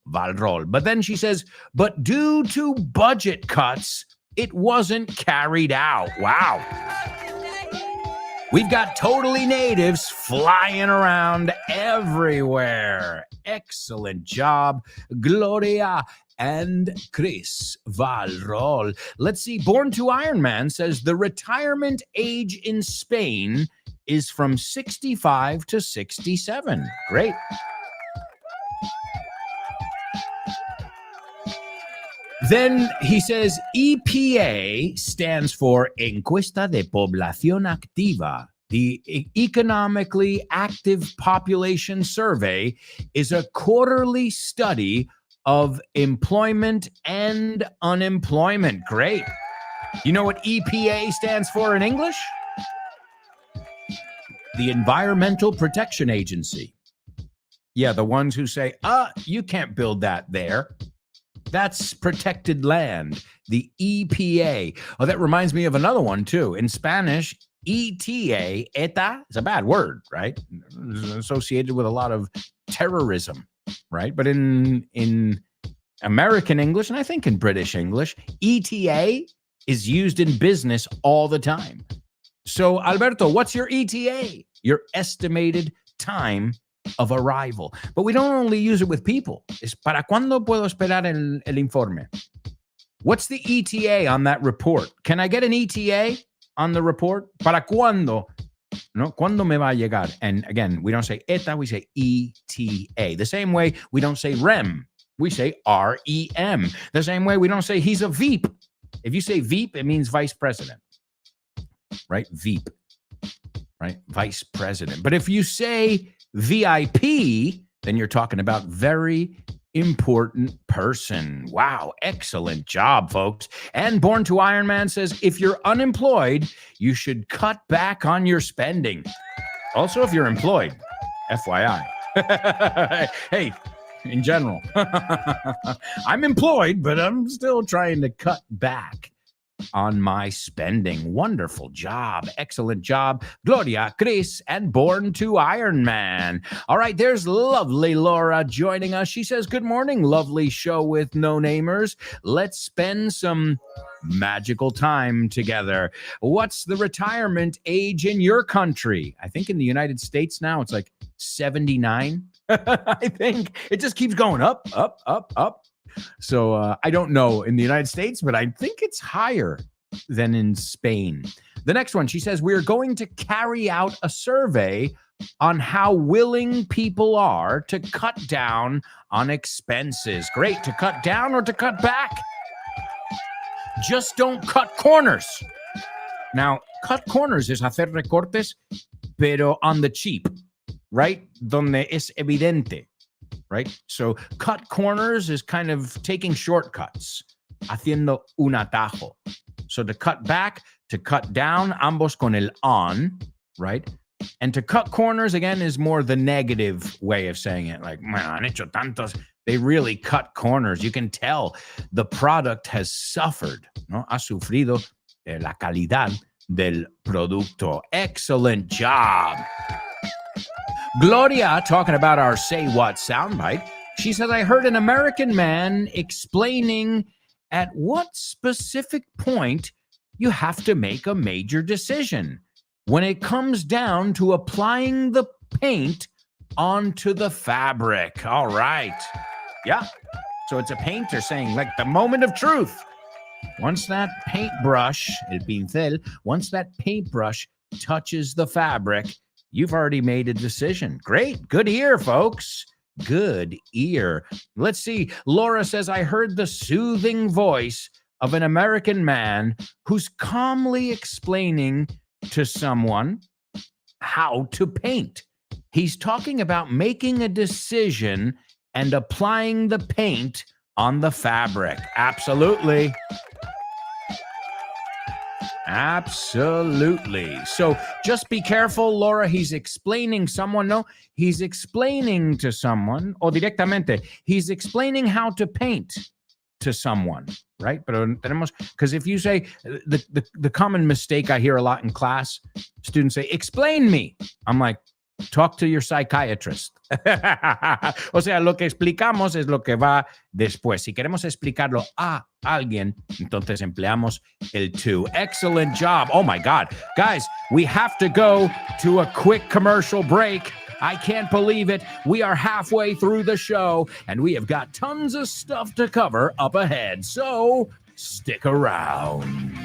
Valrol. But then she says, but due to budget cuts, it wasn't carried out. Wow. We've got totally natives flying around everywhere. Excellent job, Gloria and Chris Valrol. Let's see. Born to Iron Man says the retirement age in Spain is from 65 to 67. Great. Then he says EPA stands for Encuesta de Población Activa. The Economically Active Population Survey is a quarterly study of employment and unemployment. Great. You know what EPA stands for in English? The Environmental Protection Agency. Yeah, the ones who say, you can't build that there. That's protected land, the EPA. Oh, that reminds me of another one, too. In Spanish, ETA, ETA, is a bad word, right? It's associated with a lot of terrorism, right? But in American English, and I think in British English, ETA is used in business all the time. So, Alberto, what's your ETA? Your estimated time of arrival. But we don't only use it with people. Es para cuándo puedo esperar el informe? What's the ETA on that report? Can I get an ETA on the report? ¿Para cuándo? No, ¿cuándo me va a llegar? And again, we don't say ETA, we say ETA. The same way we don't say REM, we say REM. The same way we don't say he's a VEEP. If you say VEEP, it means vice president, right? VEEP, right? Vice president. But if you say VIP, then you're talking about very important person. Wow, excellent job, folks. And Born to Iron Man says, if you're unemployed, you should cut back on your spending. Also, if you're employed, FYI. Hey, in general, I'm employed, but I'm still trying to cut back on my spending. Wonderful job. Excellent job. Gloria, Chris, and Born to Iron Man. All right, there's lovely Laura joining us. She says, good morning, lovely show with no-namers. Let's spend some magical time together. What's the retirement age in your country? I think in the United States now, it's like 79. I think it just keeps going up, up, up, up. So I don't know in the United States, but I think it's higher than in Spain. The next one, she says, we're going to carry out a survey on how willing people are to cut down on expenses. Great. To cut down or to cut back? Just don't cut corners. Now, cut corners is hacer recortes, pero on the cheap, right? Donde es evidente. Right? So cut corners is kind of taking shortcuts, haciendo un atajo. So to cut back, to cut down, ambos con el on, right? And to cut corners, again, is more the negative way of saying it. Like, man, han hecho tantos. They really cut corners. You can tell the product has suffered, ¿no? Ha sufrido la calidad del producto. Excellent job. Gloria, talking about our Say What soundbite, she says, I heard an American man explaining at what specific point you have to make a major decision when it comes down to applying the paint onto the fabric. All right. Yeah. So it's a painter saying, like, the moment of truth. Once that paintbrush, el pincel, once that paintbrush touches the fabric, you've already made a decision. Great. Good ear, folks. Good ear. Let's see. Laura says, I heard the soothing voice of an American man who's calmly explaining to someone how to paint. He's talking about making a decision and applying the paint on the fabric. Absolutely. Absolutely. So just be careful, Laura. He's explaining someone. No, he's explaining to someone, o directamente, he's explaining how to paint to someone, right? Pero tenemos, because if you say, the common mistake I hear a lot in class, students say, explain me. I'm like, talk to your psychiatrist. O sea, lo que explicamos es lo que va después. Si queremos explicarlo a alguien, entonces empleamos el to. Excellent job. Oh my God. Guys, we have to go to a quick commercial break. I can't believe it. We are halfway through the show, and we have got tons of stuff to cover up ahead. So stick around.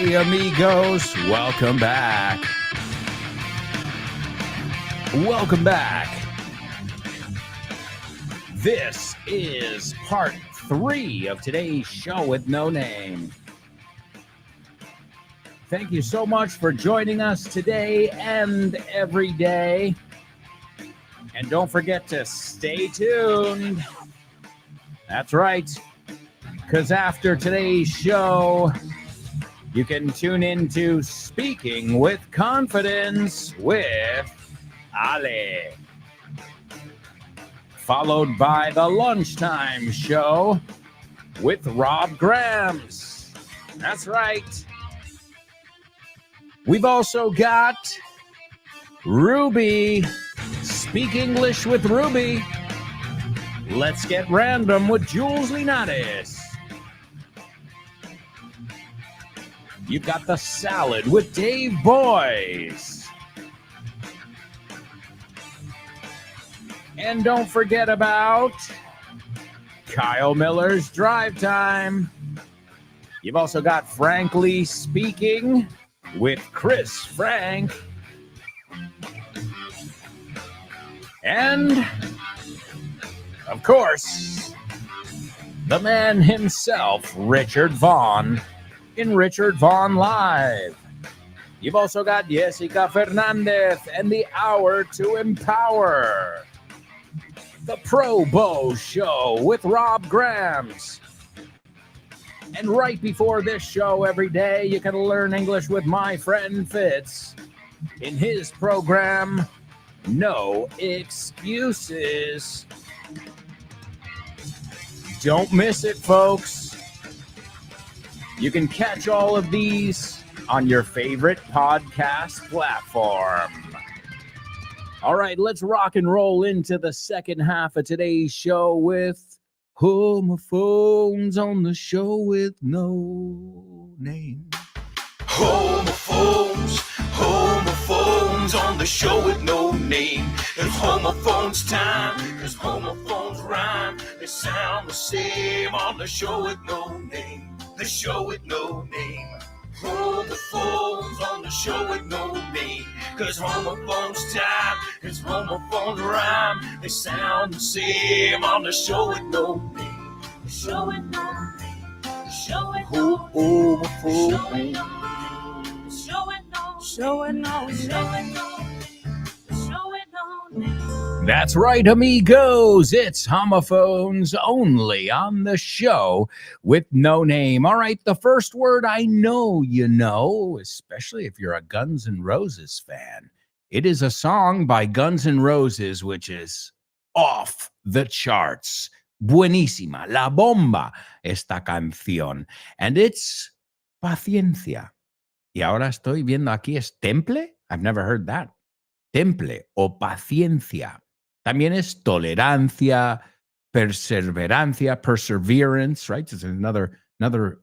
Hey, amigos, welcome back. Welcome back. This is part 3 of today's show with No Name. Thank you so much for joining us today and every day. And don't forget to stay tuned. That's right. Because after today's show, you can tune into Speaking with Confidence with Ale. Followed by the Lunchtime Show with Rob Grams. That's right. We've also got Ruby. Speak English with Ruby. Let's get random with Jules Linares. You've got the Salad with Dave Boyce. And don't forget about Kyle Miller's Drive Time. You've also got Frankly Speaking with Chris Frank. And, of course, the man himself, Richard Vaughn, in Richard Vaughn Live. You've also got Jessica Fernandez and the Hour to Empower. The Pro Bow Show with Rob Grams. And right before this show every day, you can learn English with my friend Fitz in his program, No Excuses. Don't miss it, folks. You can catch all of these on your favorite podcast platform. All right, let's rock and roll into the second half of today's show with Homophones on the Show with No Name. Homophones on the show with no name. It's homophones time, cause homophones rhyme. They sound the same on the show with no name. The show with no name. Homophones on the show with no name. Cause homophones time, cause homophones rhyme. They sound the same on the show with no name. The show with no name. The show with no name. The show with no name. That's right, amigos. It's Homophones only on the show with no name. All right, the first word I know you know, especially if you're a Guns N' Roses fan. It is a song by Guns N' Roses, which is off the charts. Buenísima, la bomba, esta canción. And it's Paciencia. Y ahora estoy viendo aquí es Temple. I've never heard that. Temple o paciencia. También es tolerancia, perseverancia, perseverance, right? It's another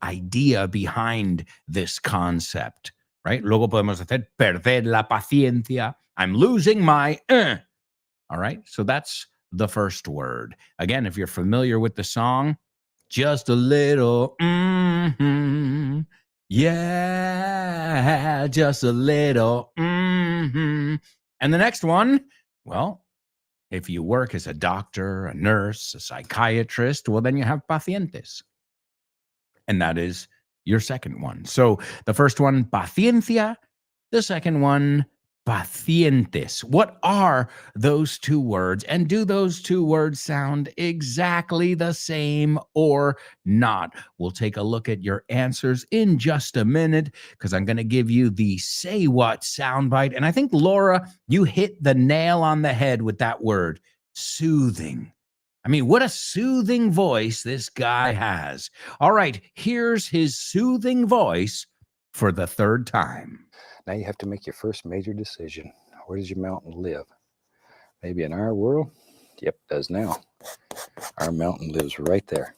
idea behind this concept, right? Luego podemos hacer perder la paciencia. I'm losing my All right? So that's the first word. Again, if you're familiar with the song, just a little yeah, just a little And the next one, well, if you work as a doctor, a nurse, a psychiatrist, well, then you have pacientes. And that is your second one. So the first one, paciencia. The second one, pacientes. What are those two words? And do those two words sound exactly the same or not? We'll take a look at your answers in just a minute because I'm going to give you the say what soundbite. And I think, Laura, you hit the nail on the head with that word, soothing. I mean, what a soothing voice this guy has. All right, here's his soothing voice for the third time. Now you have to make your first major decision. Where does your mountain live? Maybe in our world? Yep, it does now. Our mountain lives right there.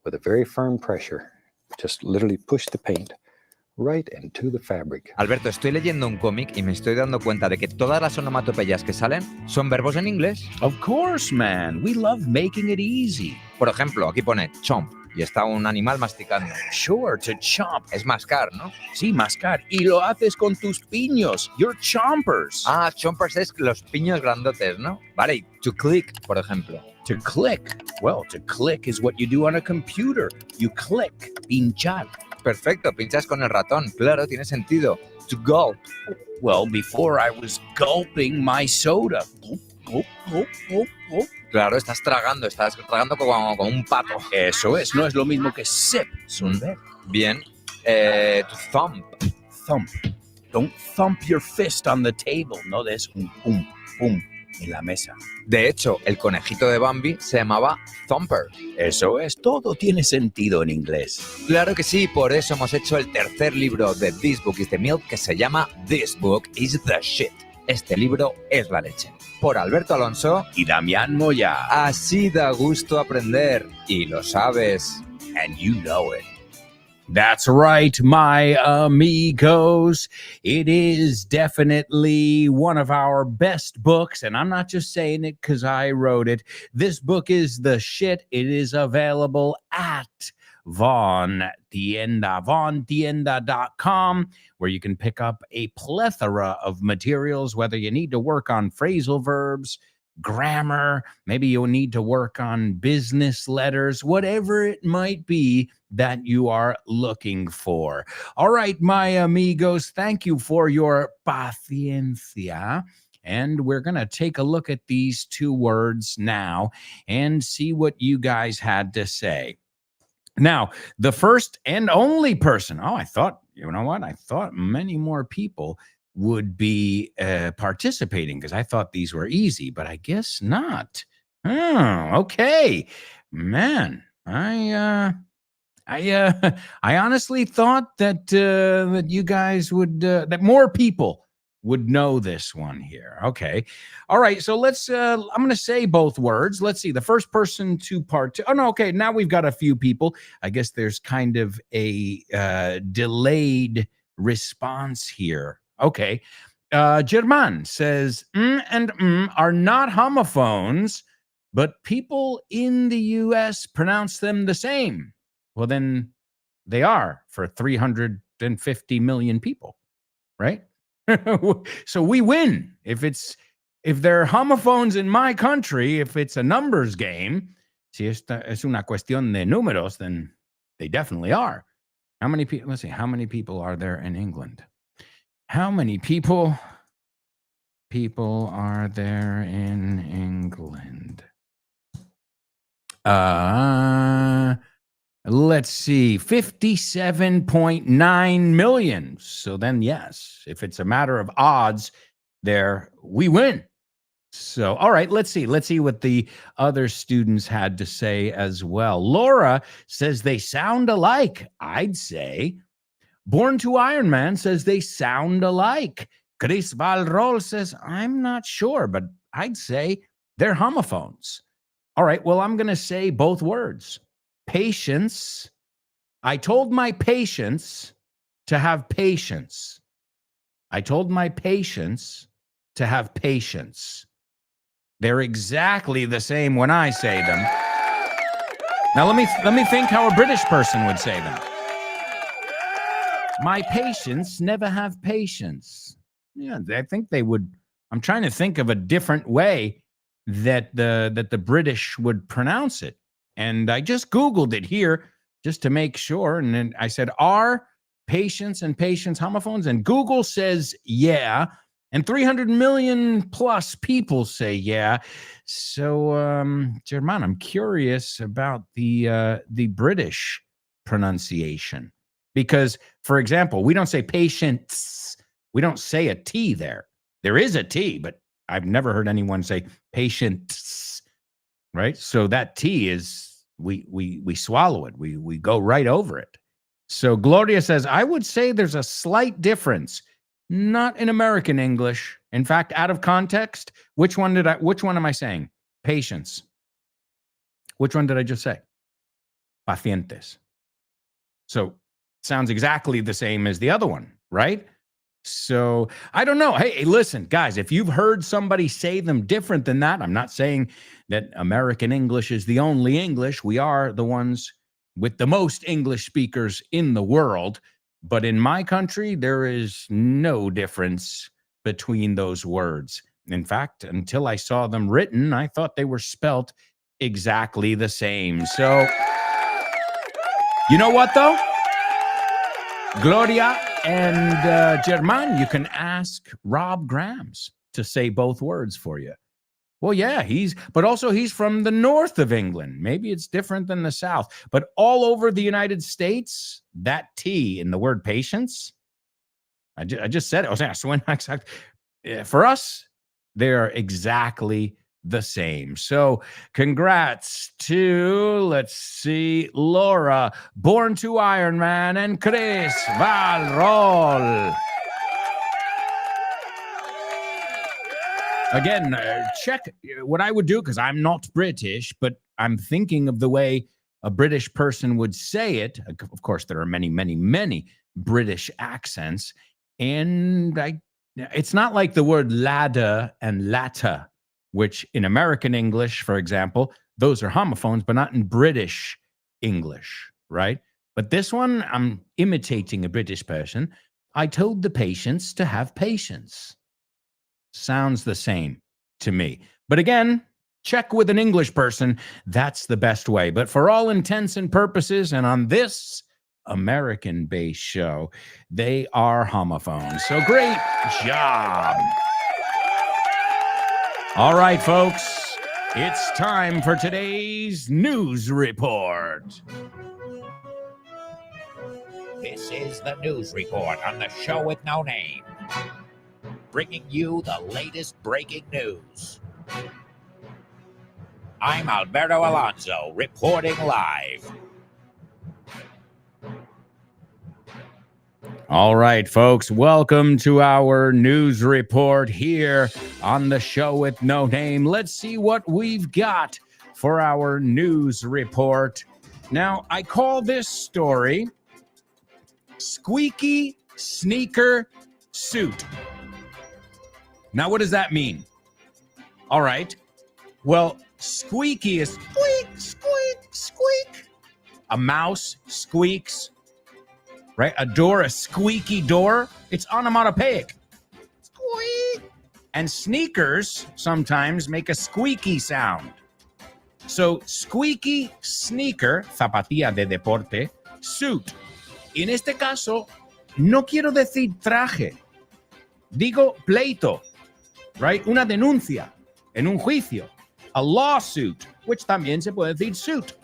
With a very firm pressure, just literally push the paint right into the fabric. Alberto, estoy leyendo un cómic y me estoy dando cuenta de que todas las onomatopeyas que salen son verbos en inglés. Of course, man. We love making it easy. Por ejemplo, aquí pone chomp. y está un animal masticando. Sure, to chomp. Es mascar, ¿no? Sí, mascar. Y lo haces con tus piños. Your chompers. Ah, chompers es los piños grandotes, ¿no? Vale, y to click, por ejemplo. To click. Well, to click is what you do on a computer. You click. Pinchar. Perfecto, pinchas con el ratón. Claro, tiene sentido. To gulp. Well, before I was gulping my soda. Gulp, gulp, gulp, gulp, gulp. Claro, estás tragando como un pato. Eso es, no es lo mismo que sip. Sorber. Bien. To thump. Thump. Don't thump your fist on the table. No des un pum, pum en la mesa. De hecho, el conejito de Bambi se llamaba Thumper. Eso es, todo tiene sentido en inglés. Claro que sí, por eso hemos hecho el tercer libro de This Book is the Milk, que se llama This Book is the Shit. Este libro es la leche. Por Alberto Alonso y Damián Moya. Así da gusto aprender. Y lo sabes. And you know it. That's right, my amigos. It is definitely one of our best books, and I'm not just saying it because I wrote it. This book is the shit. It is available at vontienda.com, where you can pick up a plethora of materials, whether you need to work on phrasal verbs, grammar, maybe you'll need to work on business letters, whatever it might be that you are looking for. All right, my amigos, thank you for your paciencia. And we're going to take a look at these two words now and see what you guys had to say. Now, the first and only person, I thought many more people would be participating because I thought these were easy, but I guess not. Oh, okay. Man, I honestly thought that you guys would, that more people would know this one here. Okay. All right. So let's, I'm going to say both words. Let's see. The first person to okay. Now we've got a few people. I guess there's kind of a delayed response here. Okay. German says, and are not homophones, but people in the U.S. pronounce them the same. Well, then they are for 350 million people, right? So we win. If they're homophones in my country, if it's a numbers game, si esta es una cuestión de números, then they definitely are. How many people? Let's see. How many people are there in England? How many people are there in England? Let's see, 57.9 million. So then, yes, if it's a matter of odds there, we win. So, all right, let's see what the other students had to say as well. Laura says they sound alike. I'd say. Born to Iron Man says they sound alike. Chris Valrol says, I'm not sure, but I'd say they're homophones. All right, well, I'm going to say both words. Patience. I told my patients to have patience. I told my patients to have patience. They're exactly the same when I say them. Now let me think how a British person would say them. My patients never have patience. Yeah, I think they would. I'm trying to think of a different way that the British would pronounce it. And I just Googled it here just to make sure. And then I said, are patients and patients homophones? And Google says, yeah. And 300 million plus people say, yeah. So, German, I'm curious about the British pronunciation. Because, for example, we don't say patients. We don't say a T there. There is a T, but I've never heard anyone say patients, right? So that T is, we swallow it. We go right over it. So Gloria says, I would say there's a slight difference, not in American English. In fact, out of context, which one am I saying? Patience. Which one did I just say? Pacientes. So sounds exactly the same as the other one, right? So I don't know. Hey, listen, guys, if you've heard somebody say them different than that, I'm not saying that American English is the only English. We are the ones with the most English speakers in the world. But in my country, there is no difference between those words. In fact, until I saw them written, I thought they were spelt exactly the same. So, you know what, though? Gloria and German, you can ask Rob Grams to say both words for you. Well, yeah, he's from the north of England. Maybe it's different than the south, but all over the United States, that T in the word patience, I just said it. For us, they're exactly the same. So congrats to, let's see, Laura, Born to Iron Man, and Chris Valrol. Again, check what I would do, because I'm not British, but I'm thinking of the way a British person would say it. Of course, there are many, many, many British accents. And it's not like the word ladder and latter, which in American English, for example, those are homophones, but not in British English, right? But this one, I'm imitating a British person. I told the patients to have patience. Sounds the same to me. But again, check with an English person. That's the best way. But for all intents and purposes, and on this American-based show, they are homophones. So great job. All right, folks, it's time for today's news report. This is the news report on the show with no name, bringing you the latest breaking news. I'm Alberto Alonso, reporting live. All right, folks, welcome to our news report here on the show with no name. Let's see what we've got for our news report. Now, I call this story Squeaky Sneaker Suit. Now, what does that mean? All right. Well, squeaky is squeak, squeak, squeak. A mouse squeaks, right? A door, a squeaky door. It's onomatopoeic. Squeak. And sneakers sometimes make a squeaky sound. So, squeaky sneaker, zapatilla de deporte, suit. En este caso, no quiero decir traje. Digo pleito. Right? Una denuncia en un juicio. A lawsuit, which también se puede decir suit.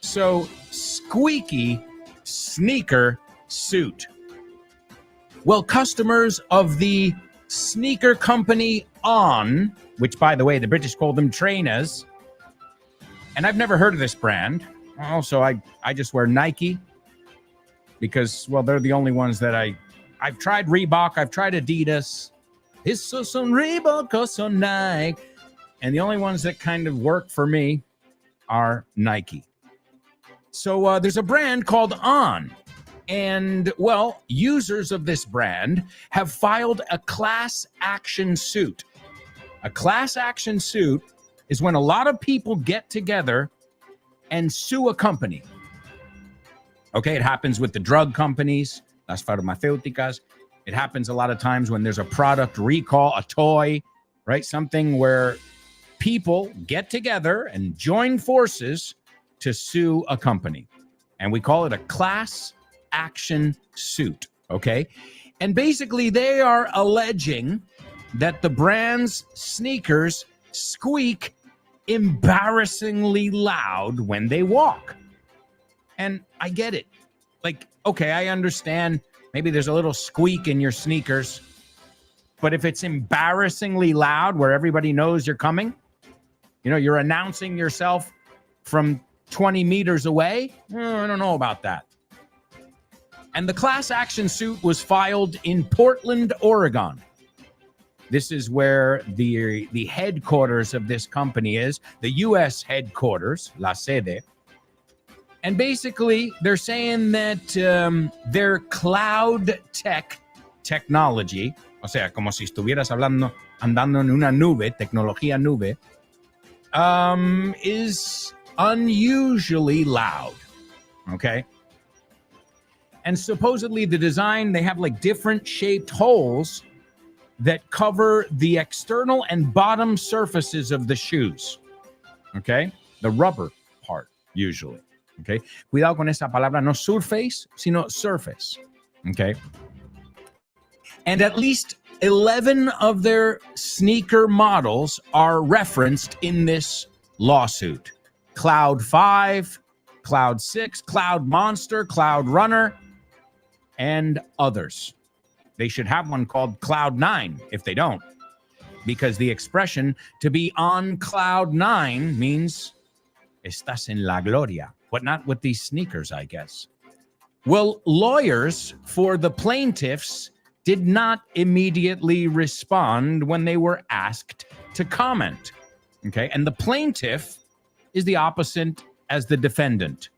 So, squeaky sneaker suit. Well, customers of the sneaker company On, which, by the way, the British call them trainers, and I've never heard of this brand. Also, I just wear Nike because, well, they're the only ones that I've tried Reebok, I've tried Adidas. Esos son Reebok o son Nike. And the only ones that kind of work for me are Nike. So there's a brand called On. And, well, users of this brand have filed a class action suit. A class action suit is when a lot of people get together and sue a company. Okay, it happens with the drug companies, las farmacéuticas. It happens a lot of times when there's a product recall, a toy, right? Something where people get together and join forces to sue a company. And we call it a class action suit, okay? And basically they are alleging that the brand's sneakers squeak embarrassingly loud when they walk. And I get it. Like, okay, I understand maybe there's a little squeak in your sneakers, but if it's embarrassingly loud where everybody knows you're coming, you know, you're announcing yourself from 20 meters away, I don't know about that. And the class action suit was filed in Portland, Oregon. This is where the headquarters of this company is, the U.S. headquarters, la sede. And basically, they're saying that their cloud technology, o sea, como si estuvieras andando en una nube, tecnología nube, is unusually loud. Okay. And supposedly the design, they have like different shaped holes that cover the external and bottom surfaces of the shoes. Okay. The rubber part, usually. Okay. Cuidado con esa palabra, no surface, sino surface. Okay. And at least 11 of their sneaker models are referenced in this lawsuit. Cloud 5, Cloud 6, Cloud Monster, Cloud Runner, and others. They should have one called Cloud 9 if they don't, because the expression to be on Cloud 9 means estás en la gloria, but not with these sneakers, I guess. Well, lawyers for the plaintiffs did not immediately respond when they were asked to comment. Okay, and the plaintiff is the opposite as the defendant.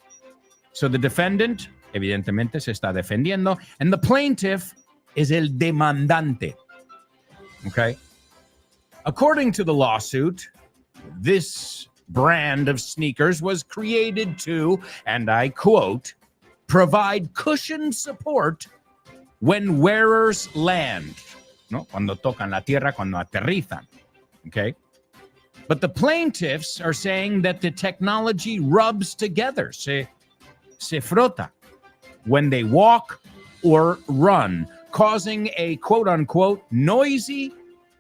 So the defendant, evidentemente, se está defendiendo, and the plaintiff is el demandante. Okay? According to the lawsuit, this brand of sneakers was created to, and I quote, provide cushioned support when wearers land, ¿no? Cuando tocan la tierra, cuando aterrizan, okay? But the plaintiffs are saying that the technology rubs together, se frota, when they walk or run, causing a quote-unquote noisy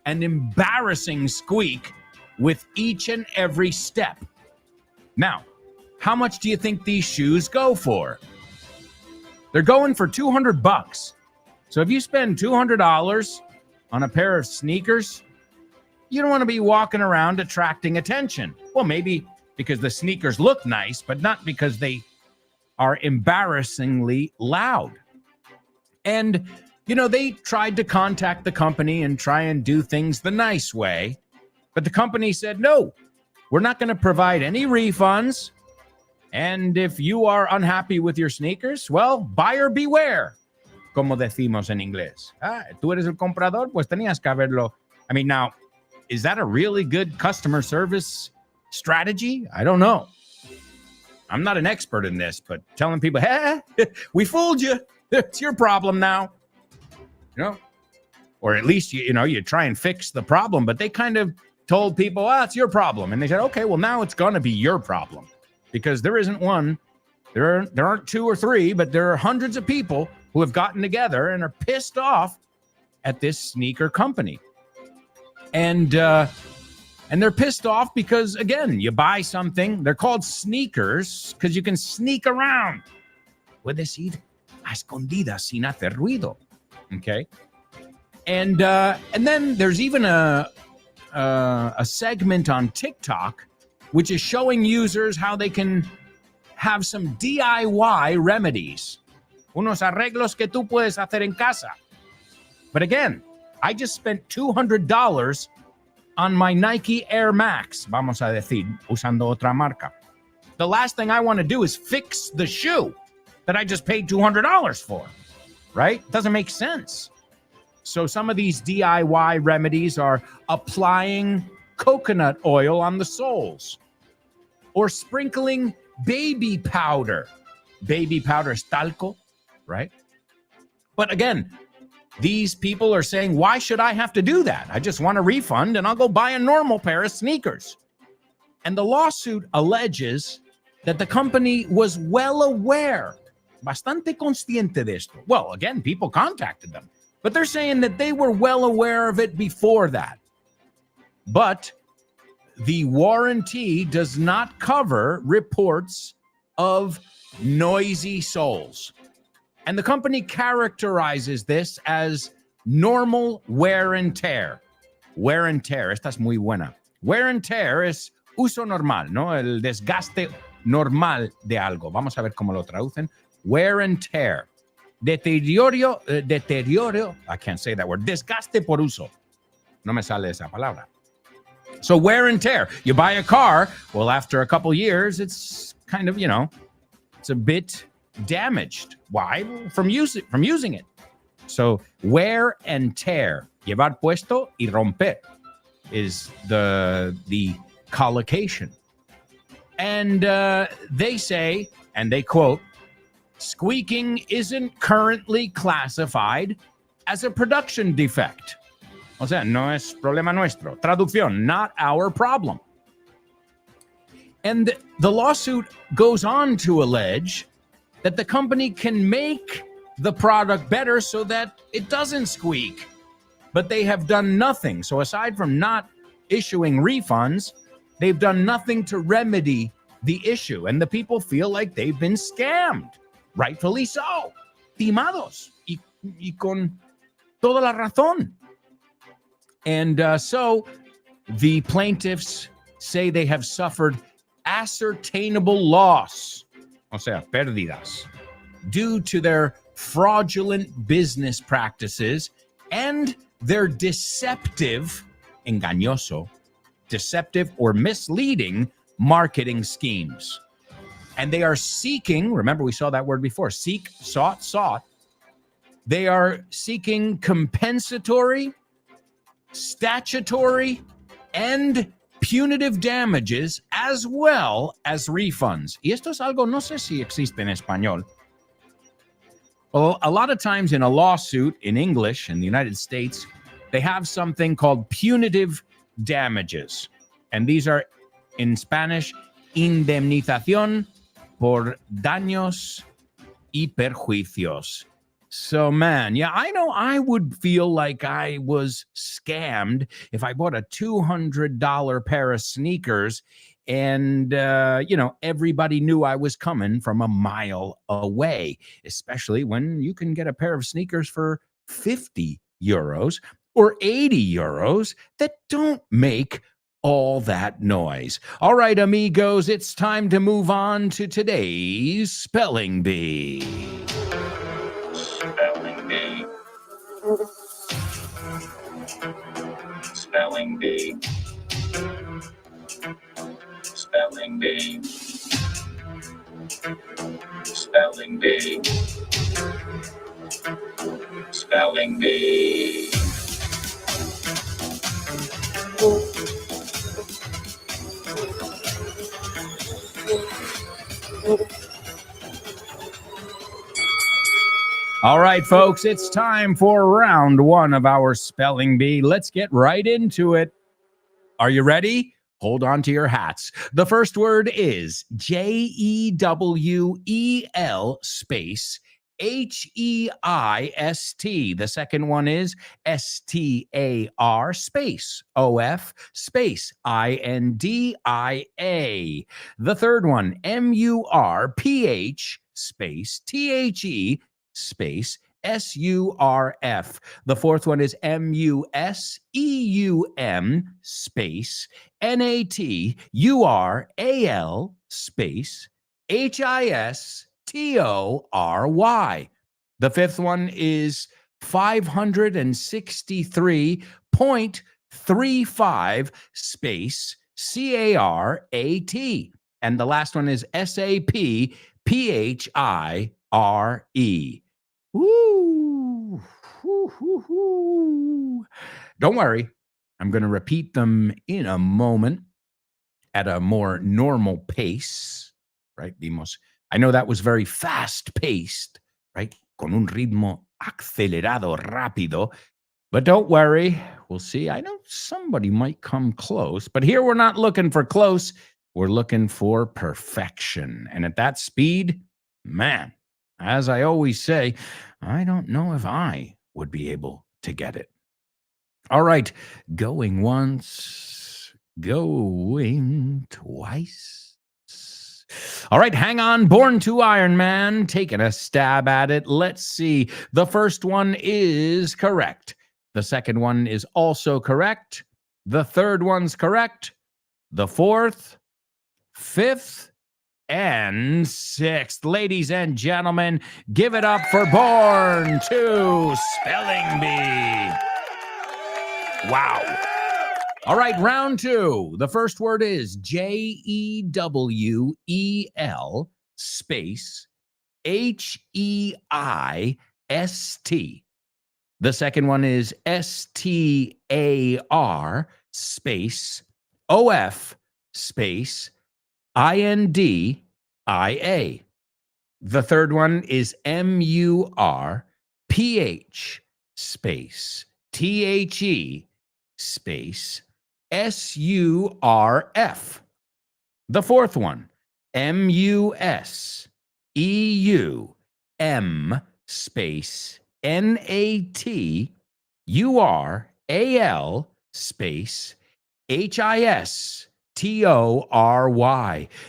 and embarrassing squeak with each and every step. Now, how much do you think these shoes go for? They're going for $200. So if you spend $200 on a pair of sneakers, you don't want to be walking around attracting attention. Well, maybe because the sneakers look nice, but not because they are embarrassingly loud. And, you know, they tried to contact the company and try and do things the nice way, but the company said, no, we're not going to provide any refunds. And if you are unhappy with your sneakers, well, buyer beware, como decimos en inglés. Tú eres el comprador, pues tenías que haberlo. I mean, now, is that a really good customer service strategy? I don't know. I'm not an expert in this, but telling people, hey, we fooled you. It's your problem now. You know? Or at least, you know, you try and fix the problem, but they kind of told people, it's your problem. And they said, okay, well, now it's going to be your problem. Because there isn't one, there aren't two or three, but there are hundreds of people who have gotten together and are pissed off at this sneaker company. And they're pissed off because, again, you buy something. They're called sneakers because you can sneak around. Puedes ir a escondidas sin hacer ruido. Okay? And then there's even a segment on TikTok which is showing users how they can have some DIY remedies. Unos arreglos que tú puedes hacer en casa. But again, I just spent $200 on my Nike Air Max, vamos a decir, usando otra marca. The last thing I want to do is fix the shoe that I just paid $200 for, right? Doesn't make sense. So some of these DIY remedies are applying coconut oil on the soles or sprinkling baby powder. Baby powder is talco, right? But again, these people are saying, why should I have to do that? I just want a refund and I'll go buy a normal pair of sneakers. And the lawsuit alleges that the company was well aware, bastante consciente de esto. Well, again, people contacted them, but they're saying that they were well aware of it before that. But the warranty does not cover reports of noisy soles. And the company characterizes this as normal wear and tear. Wear and tear, esta es muy buena. Wear and tear es uso normal, ¿no? El desgaste normal de algo. Vamos a ver cómo lo traducen. Wear and tear. Deterioro, I can't say that word. Desgaste por uso. No me sale esa palabra. So wear and tear. You buy a car, well, after a couple years, it's kind of, you know, it's a bit damaged. Why? From using it. So wear and tear. Llevar puesto y romper is the collocation. And they say, and they quote, Squeaking isn't currently classified as a production defect. O sea, no es problema nuestro. Traducción, not our problem. And the lawsuit goes on to allege that the company can make the product better so that it doesn't squeak. But they have done nothing. So aside from not issuing refunds, they've done nothing to remedy the issue. And the people feel like they've been scammed. Rightfully so. Timados. Y con toda la razón. And so the plaintiffs say they have suffered ascertainable loss, o sea, pérdidas, due to their fraudulent business practices and their deceptive, engañoso, deceptive or misleading marketing schemes. And they are seeking, remember we saw that word before, seek, sought. They are seeking compensatory, statutory, and punitive damages as well as refunds. Y esto es algo, no sé si existe en español. Well, a lot of times in a lawsuit in English in the United States, they have something called punitive damages. And these are in Spanish, indemnización por daños y perjuicios. So, man, yeah, I know I would feel like I was scammed if I bought a $200 pair of sneakers and, everybody knew I was coming from a mile away, especially when you can get a pair of sneakers for 50 euros or 80 euros that don't make all that noise. All right, amigos, it's time to move on to today's Spelling Bee. Spelling Bee. Spelling Bee. Spelling Bee. Spelling Bee. Spelling Bee. All right, folks, it's time for round one of our Spelling Bee. Let's get right into it. Are you ready? Hold on to your hats. The first word is Jewel space HEIST. The second one is STAR space OF space INDIA. The third one, MURPH space THE space SURF. The fourth one is MUSEUM space NATURAL space HISTORY. The fifth one is 563.35 space CARAT. And the last one is SAPPHIRE. Woo! Don't worry. I'm going to repeat them in a moment at a more normal pace, right? I know that was very fast-paced, right? Con un ritmo acelerado, rápido. But don't worry. We'll see. I know somebody might come close, but here we're not looking for close. We're looking for perfection. And at that speed, man, as I always say, I don't know if I would be able to get it. All right, going once, going twice. All right, hang on. Born to Iron Man, taking a stab at it. Let's see. The first one is correct. The second one is also correct. The third one's correct. The fourth, fifth, and sixth. Ladies and gentlemen, give it up for Born to Spelling Bee. Wow. All right, round two. The first word is JEWEL space HEIST. The second one is STAR space OF space INDIA. The third one is MURPH space THE space SURF. The fourth one, MUSEUM space NATURAL space HISTORY.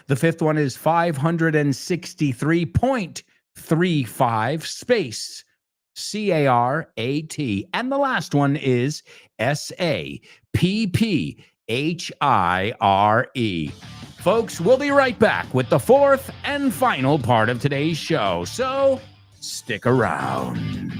The fifth one is 563.35 space CARAT. And the last one is SAPPHIRE. Folks, we'll be right back with the fourth and final part of today's show. So stick around.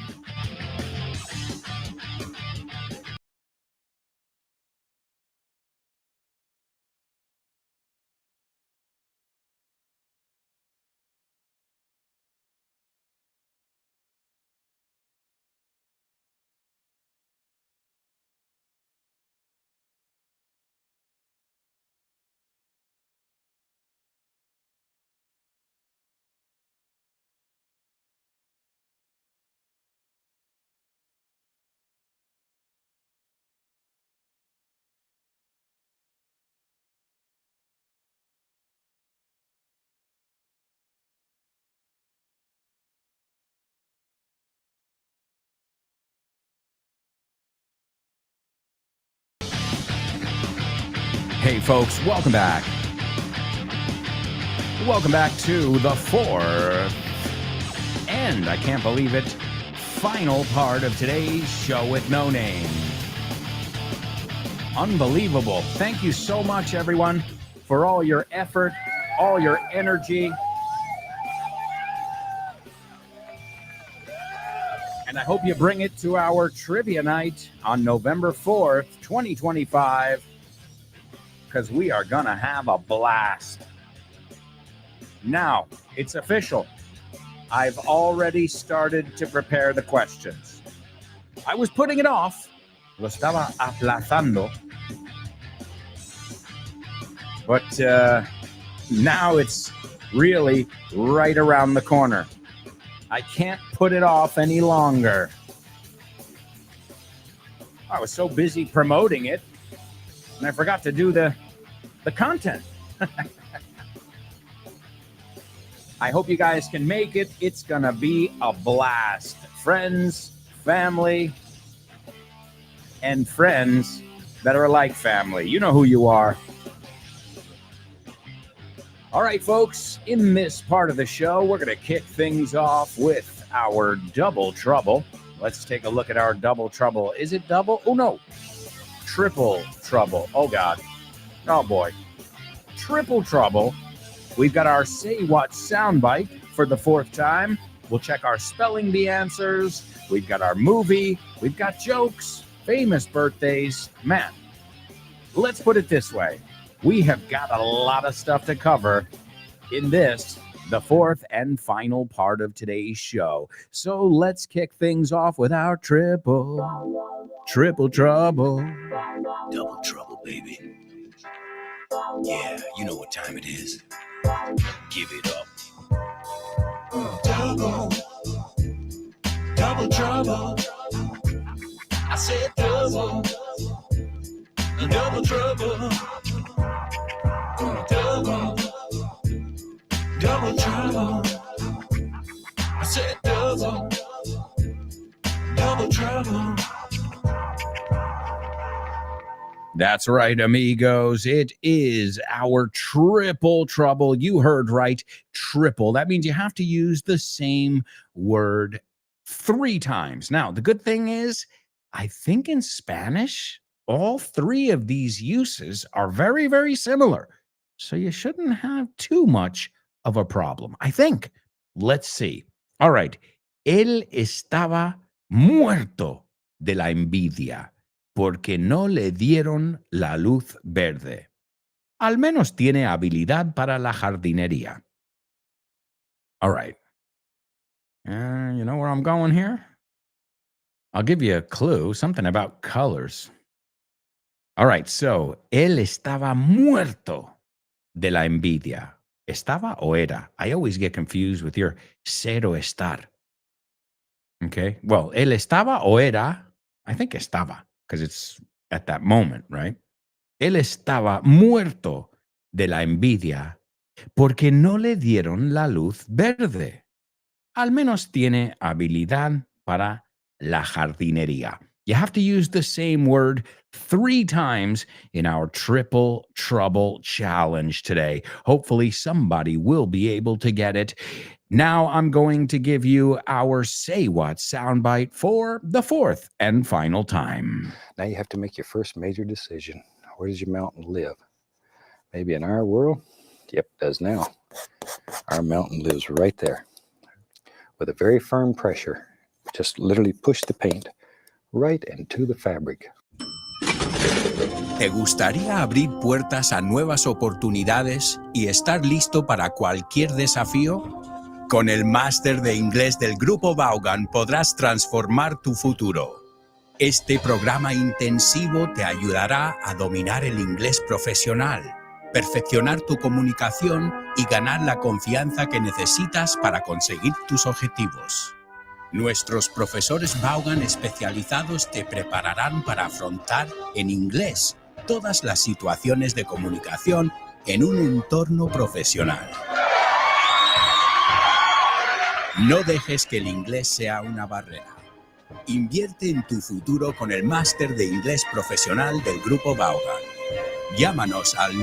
Hey, folks, welcome back. Welcome back to the fourth, and I can't believe it, final part of today's show with no name. Unbelievable. Thank you so much, everyone, for all your effort, all your energy. And I hope you bring it to our trivia night on November 4th, 2025. Because we are going to have a blast. Now, it's official. I've already started to prepare the questions. I was putting it off. Lo estaba aplazando. But now it's really right around the corner. I can't put it off any longer. I was so busy promoting it, and I forgot to do the content. I hope you guys can make it. It's going to be a blast. Friends, family, and friends that are like family. You know who you are. All right, folks, in this part of the show, we're going to kick things off with our Double Trouble. Let's take a look at our Double Trouble. Is it double? Oh, no. Triple Trouble. Oh, God. Oh, boy. Triple Trouble. We've got our Say What soundbite for the fourth time. We'll check our spelling bee answers. We've got our movie. We've got jokes, famous birthdays. Man, let's put it this way. We have got a lot of stuff to cover in this, the fourth and final part of today's show. So let's kick things off with our triple trouble. Double trouble, baby. Yeah, you know what time it is. Give it up. Double trouble. I said double trouble. Double trouble. I said double trouble. That's right, amigos. It is our triple trouble. You heard right, triple. That means you have to use the same word 3 times. Now, the good thing is, I think in Spanish, all 3 of these uses are very, very similar. So you shouldn't have too much of a problem, I think. Let's see. All right. Él estaba muerto de la envidia, porque no le dieron la luz verde. Al menos tiene habilidad para la jardinería. All right. You know where I'm going here? I'll give you a clue, something about colors. All right, so él estaba muerto de la envidia, Estaba o era. I always get confused with your ser o estar. Okay. Well, él estaba o era. I think estaba because it's at that moment, right? Él estaba muerto de la envidia porque no le dieron la luz verde. Al menos tiene habilidad para la jardinería. You have to use the same word 3 times in our triple trouble challenge today. Hopefully, somebody will be able to get it. Now, I'm going to give you our Say What soundbite for the 4th and final time. Now you have to make your first major decision. Where does your mountain live? Maybe in our world? Yep, it does now. Our mountain lives right there. With a very firm pressure, just literally push the paint right into the fabric. ¿Te gustaría abrir puertas a nuevas oportunidades y estar listo para cualquier desafío? Con el máster de inglés del Grupo Vaughan podrás transformar tu futuro. Este programa intensivo te ayudará a dominar el inglés profesional, perfeccionar tu comunicación y ganar la confianza que necesitas para conseguir tus objetivos. Nuestros profesores Vaughan especializados te prepararán para afrontar en inglés todas las situaciones de comunicación en un entorno profesional. No dejes que el inglés sea una barrera. Invierte en tu futuro con el máster de inglés profesional del Grupo Vaughan. Llámanos al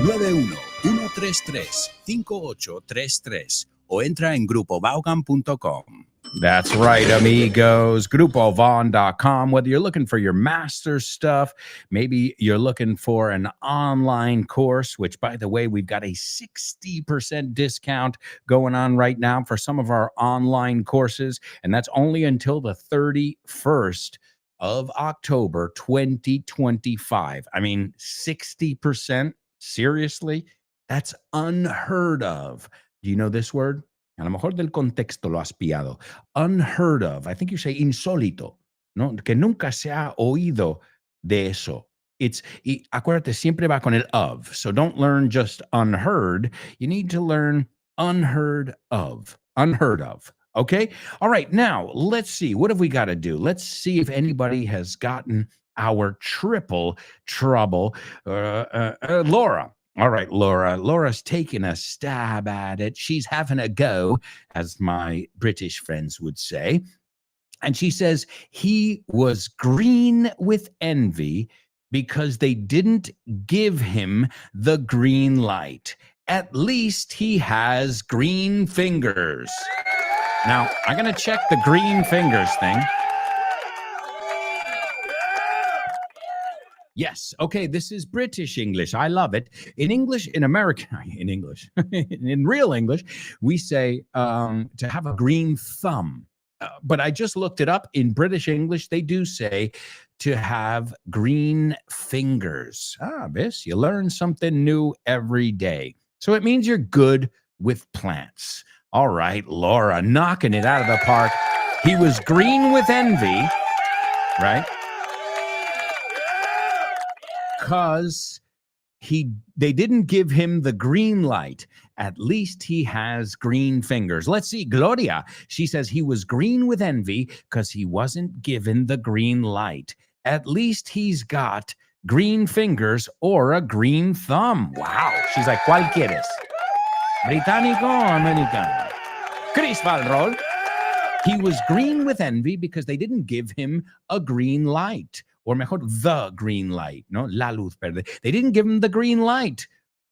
91-133-5833 o entra en grupovaughan.com. That's right, amigos. GrupoVaughn.com. Whether you're looking for your master's stuff, maybe you're looking for an online course, which, by the way, we've got a 60% discount going on right now for some of our online courses, and that's only until the 31st of October 2025. I mean, 60%? Seriously? That's unheard of. Do you know this word? A lo mejor del contexto lo has pillado. Unheard of. I think you say insólito, ¿no? Que nunca se ha oído de eso. Y acuérdate, siempre va con el of. So don't learn just unheard. You need to learn unheard of. Unheard of. Okay? All right. Now, let's see. What have we got to do? Let's see if anybody has gotten our triple trouble. Laura. All right, Laura. Laura's taking a stab at it. She's having a go, as my British friends would say. And she says he was green with envy because they didn't give him the green light. At least he has green fingers. Now, I'm going to check the green fingers thing. Yes. Okay. This is British English. I love it. In English, in real English, we say to have a green thumb. But I just looked it up. In British English, they do say to have green fingers. Ves, you learn something new every day. So it means you're good with plants. All right, Laura, knocking it out of the park. He was green with envy, right? Because they didn't give him the green light. At least he has green fingers. Let's see, Gloria. She says he was green with envy because he wasn't given the green light. At least he's got green fingers or a green thumb. Wow. She's like, ¿cuál quieres? Británico o americano? Chris Valrol. He was green with envy because they didn't give him a green light. Or mejor, the green light, no? La luz verde. They didn't give him the green light.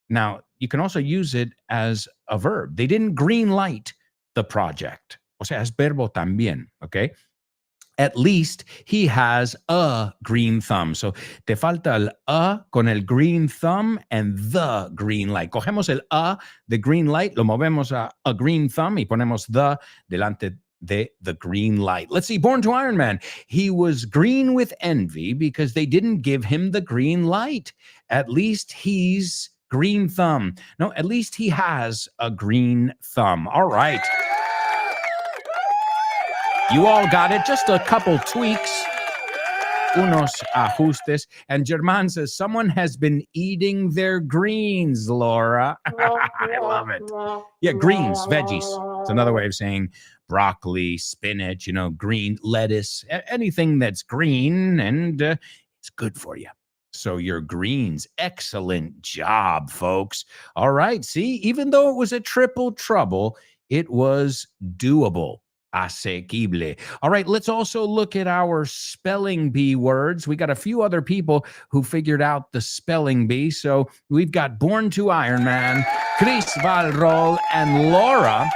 Now, you can also use it as a verb. They didn't green light the project. O sea, es verbo también, okay? At least he has a green thumb. So, te falta el a con el green thumb and the green light. Cogemos el a de green light, lo movemos a green thumb y ponemos the delante the green light. Let's see, Born to Iron Man. He was green with envy because they didn't give him the green light. At least he's green thumb. No, at least he has a green thumb. All right. You all got it. Just a couple tweaks. unos ajustes. And German says, someone has been eating their greens, Laura. I love it. Yeah, greens, veggies. It's another way of saying broccoli, spinach, green, lettuce, anything that's green and it's good for you. So your greens, excellent job, folks. All right, see, even though it was a triple trouble, it was doable. Asequible. All right, let's also look at our spelling bee words. We got a few other people who figured out the spelling bee. So we've got Born to Iron Man, Chris Valrol, and Laura.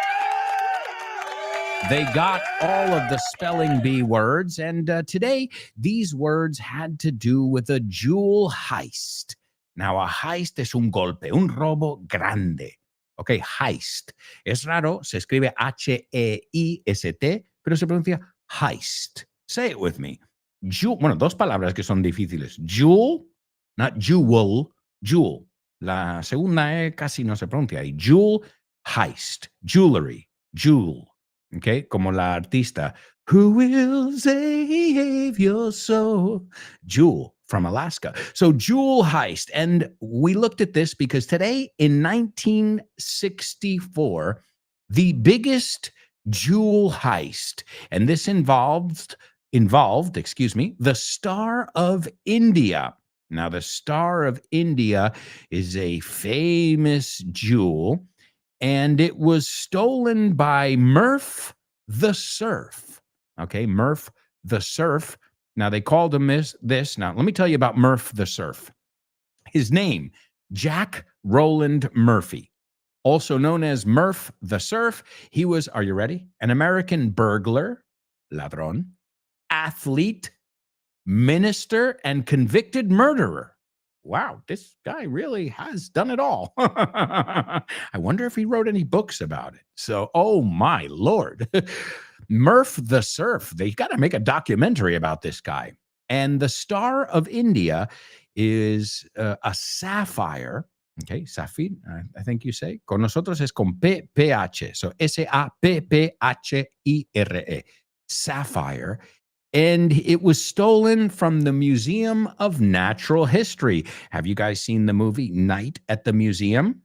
They got all of the spelling bee words, and today these words had to do with a jewel heist. Now, a heist es un golpe, un robo grande. Ok, heist. Es raro, se escribe H-E-I-S-T, pero se pronuncia heist. Say it with me. Bueno, dos palabras que son difíciles. Jewel, not jewel, jewel. La segunda E casi no se pronuncia ahí. Jewel, heist. Jewelry, jewel. Okay, como la artista. Who will save your soul? Jewel from Alaska. So jewel heist. And we looked at this because today in 1964, the biggest jewel heist, and this involved, the Star of India. Now, the Star of India is a famous jewel, and it was stolen by Murph the Surf. Okay, Murph the Surf. Now, they called him this. Now, let me tell you about Murph the Surf. His name, Jack Roland Murphy, also known as Murph the Surf. He was, are you ready? An American burglar, ladrón, athlete, minister, and convicted murderer. Wow, this guy really has done it all. I wonder if he wrote any books about it. So, oh my Lord. Murph the Surf, they got to make a documentary about this guy. And the Star of India is a sapphire. Okay, sapphire, I think you say. Con nosotros es con P-P-H. So S-A-P-P-H-I-R-E. Sapphire. And it was stolen from the Museum of Natural History. Have you guys seen the movie Night at the Museum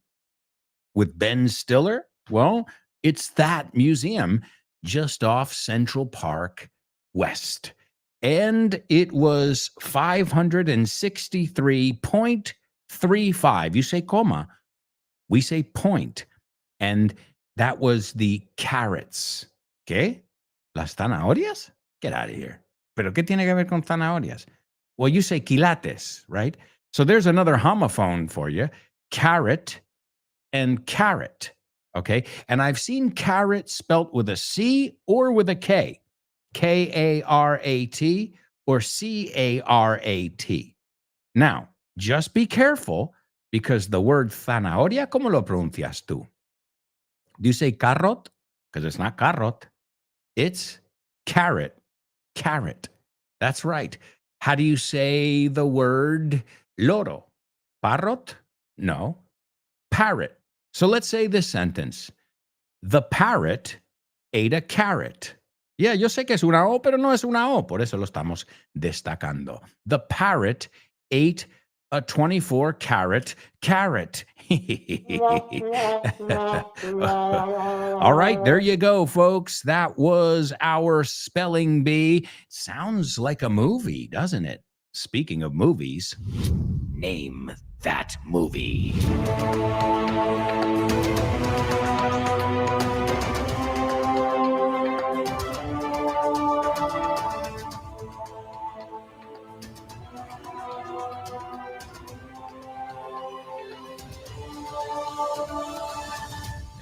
with Ben Stiller? Well, it's that museum just off Central Park West. And it was 563.35. You say comma, we say point. And that was the carats. ¿Qué? Las zanahorias? Get out of here. ¿Pero qué tiene que ver con zanahorias? Well, you say quilates, right? So there's another homophone for you. Carrot and carrot, okay? And I've seen carrot spelt with a C or with a K. K-A-R-A-T or C-A-R-A-T. Now, just be careful because the word zanahoria, ¿cómo lo pronuncias tú? Do you say carrot? Because it's not carrot. It's carrot. Carrot. That's right. How do you say the word loro? Parrot? No. Parrot. So let's say this sentence. The parrot ate a carrot. Yeah, yo sé que es una O, pero no es una O. Por eso lo estamos destacando. The parrot ate a 24-carat carrot. All right, there you go, folks. That was our spelling bee. Sounds like a movie, doesn't it? Speaking of movies, name that movie.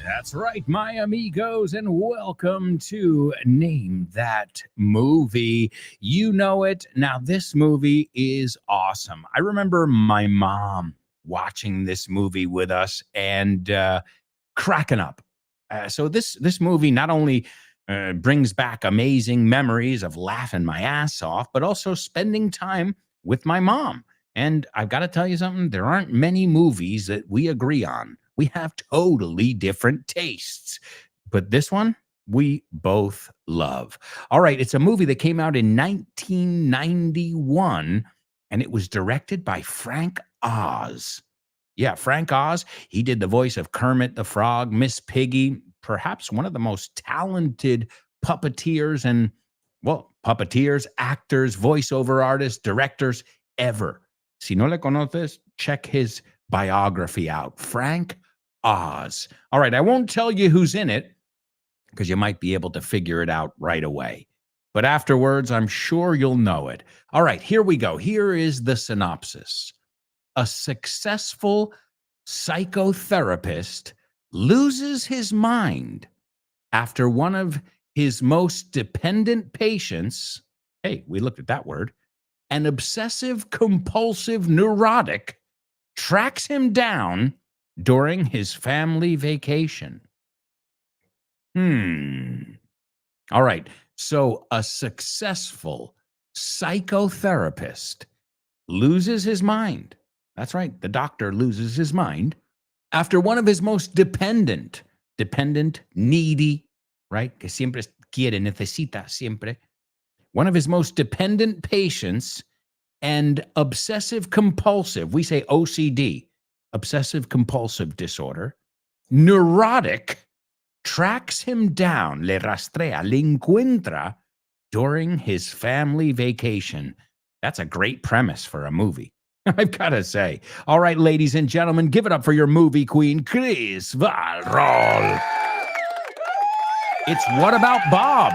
That's right, my amigos, and welcome to Name That Movie. You know it. Now, this movie is awesome. I remember my mom watching this movie with us and cracking up. So this movie not only brings back amazing memories of laughing my ass off, but also spending time with my mom. And I've got to tell you something, there aren't many movies that we agree on. We have totally different tastes. But this one, we both love. All right, it's a movie that came out in 1991, and it was directed by Frank Oz. Yeah, Frank Oz. He did the voice of Kermit the Frog, Miss Piggy, perhaps one of the most talented puppeteers and, well, puppeteers, actors, voiceover artists, directors ever. Si no le conoces, check his biography out. Frank Oz. All right, I won't tell you who's in it because you might be able to figure it out right away. But afterwards, I'm sure you'll know it. All right, here we go. Here is the synopsis. A successful psychotherapist loses his mind after one of his most dependent patients, hey, we looked at that word, an obsessive compulsive neurotic, tracks him down during his family vacation. All right, so a successful psychotherapist loses his mind. That's right, the doctor loses his mind after one of his most dependent, needy, right? Que siempre quiere, necesita, siempre. One of his most dependent patients and obsessive compulsive, we say OCD, obsessive compulsive disorder, neurotic, tracks him down, le rastrea, le encuentra during his family vacation. That's a great premise for a movie, I've got to say. All right, ladies and gentlemen, give it up for your movie queen, Chris Valrol. It's What About Bob?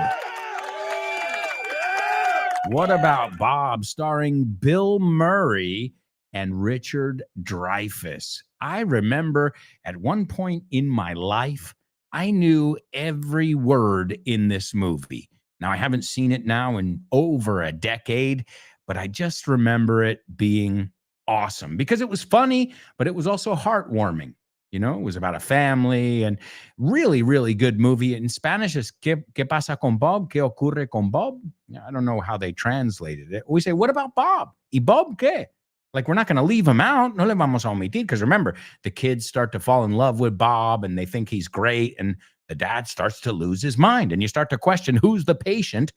What About Bob, starring Bill Murray and Richard Dreyfuss. I remember at one point in my life, I knew every word in this movie. Now, I haven't seen it now in over a decade, but I just remember it being awesome because it was funny, but it was also heartwarming. You know, it was about a family and really, really good movie. In Spanish, is ¿Qué pasa con Bob? ¿Qué ocurre con Bob? I don't know how they translated it. We say, what about Bob? ¿Y Bob qué? Like, we're not going to leave him out. No le vamos a omitir. Because remember, the kids start to fall in love with Bob and they think he's great. And the dad starts to lose his mind. And you start to question who's the patient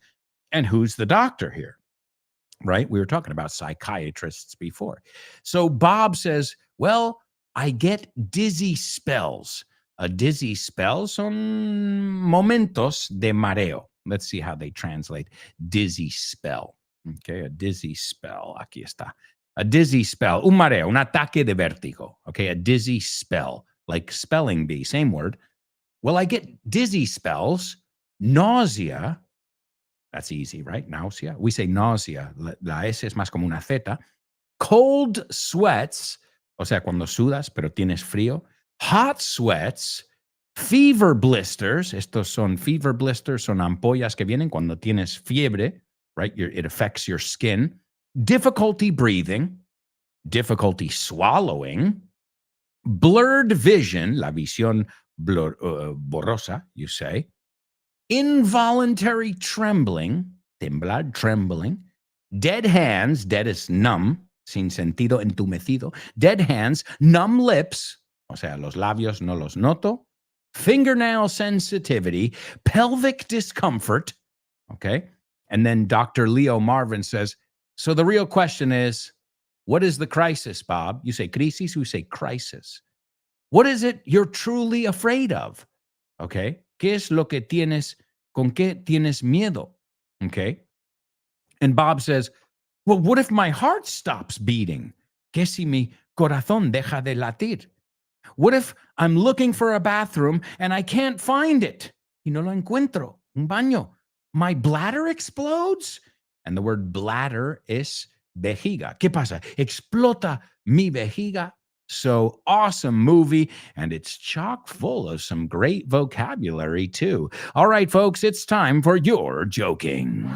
and who's the doctor here, right? We were talking about psychiatrists before. So Bob says, well, I get dizzy spells. A dizzy spell son momentos de mareo. Let's see how they translate dizzy spell. Okay, a dizzy spell. Aquí está. A dizzy spell, un mareo, un ataque de vértigo. Okay, a dizzy spell, like spelling bee, same word. Well, I get dizzy spells, nausea. That's easy, right? Nausea. We say nausea. La S es más como una Z. Cold sweats, o sea, cuando sudas, pero tienes frío. Hot sweats, fever blisters. Estos son fever blisters, son ampollas que vienen cuando tienes fiebre, right? It affects your skin. Difficulty breathing, difficulty swallowing, blurred vision, la visión borrosa, you say, involuntary trembling, temblar, trembling, dead hands, dead is numb, sin sentido, entumecido, dead hands, numb lips, o sea, los labios no los noto, fingernail sensitivity, pelvic discomfort, okay? And then Dr. Leo Marvin says, so the real question is, what is the crisis, Bob? You say crisis, we say crisis. What is it you're truly afraid of? Okay? ¿Qué es lo que tienes, con qué tienes miedo? Okay? And Bob says, well, what if my heart stops beating? ¿Qué si mi corazón deja de latir? What if I'm looking for a bathroom and I can't find it? Y no lo encuentro. Un baño. My bladder explodes? And the word bladder is vejiga. ¿Qué pasa? Explota mi vejiga. So awesome movie, and it's chock full of some great vocabulary, too. All right, folks, it's time for your joking.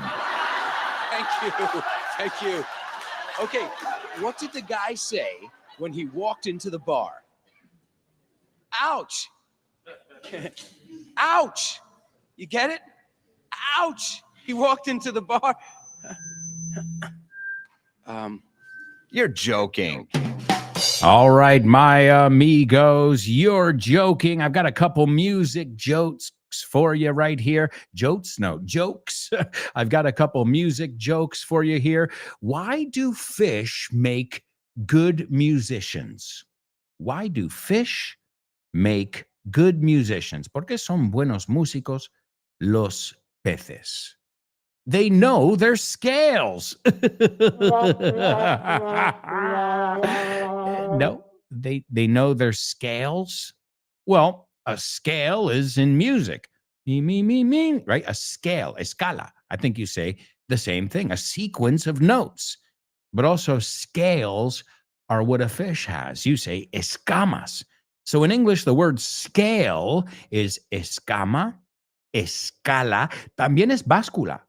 Thank you. Thank you. Okay, what did the guy say when he walked into the bar? Ouch. Ouch. You get it? Ouch. He walked into the bar. You're joking. All right, my amigos, you're joking. I've got a couple music jokes jokes for you right here. Jokes. I've got a couple music jokes for you here. Why do fish make good musicians? Why do fish make good musicians? ¿Por qué son buenos músicos los peces? They know their scales. No, they know their scales. Well, a scale is in music. Me, right? A scale, escala. I think you say the same thing, a sequence of notes. But also scales are what a fish has. You say escamas. So in English, the word scale is escama, escala, también es báscula.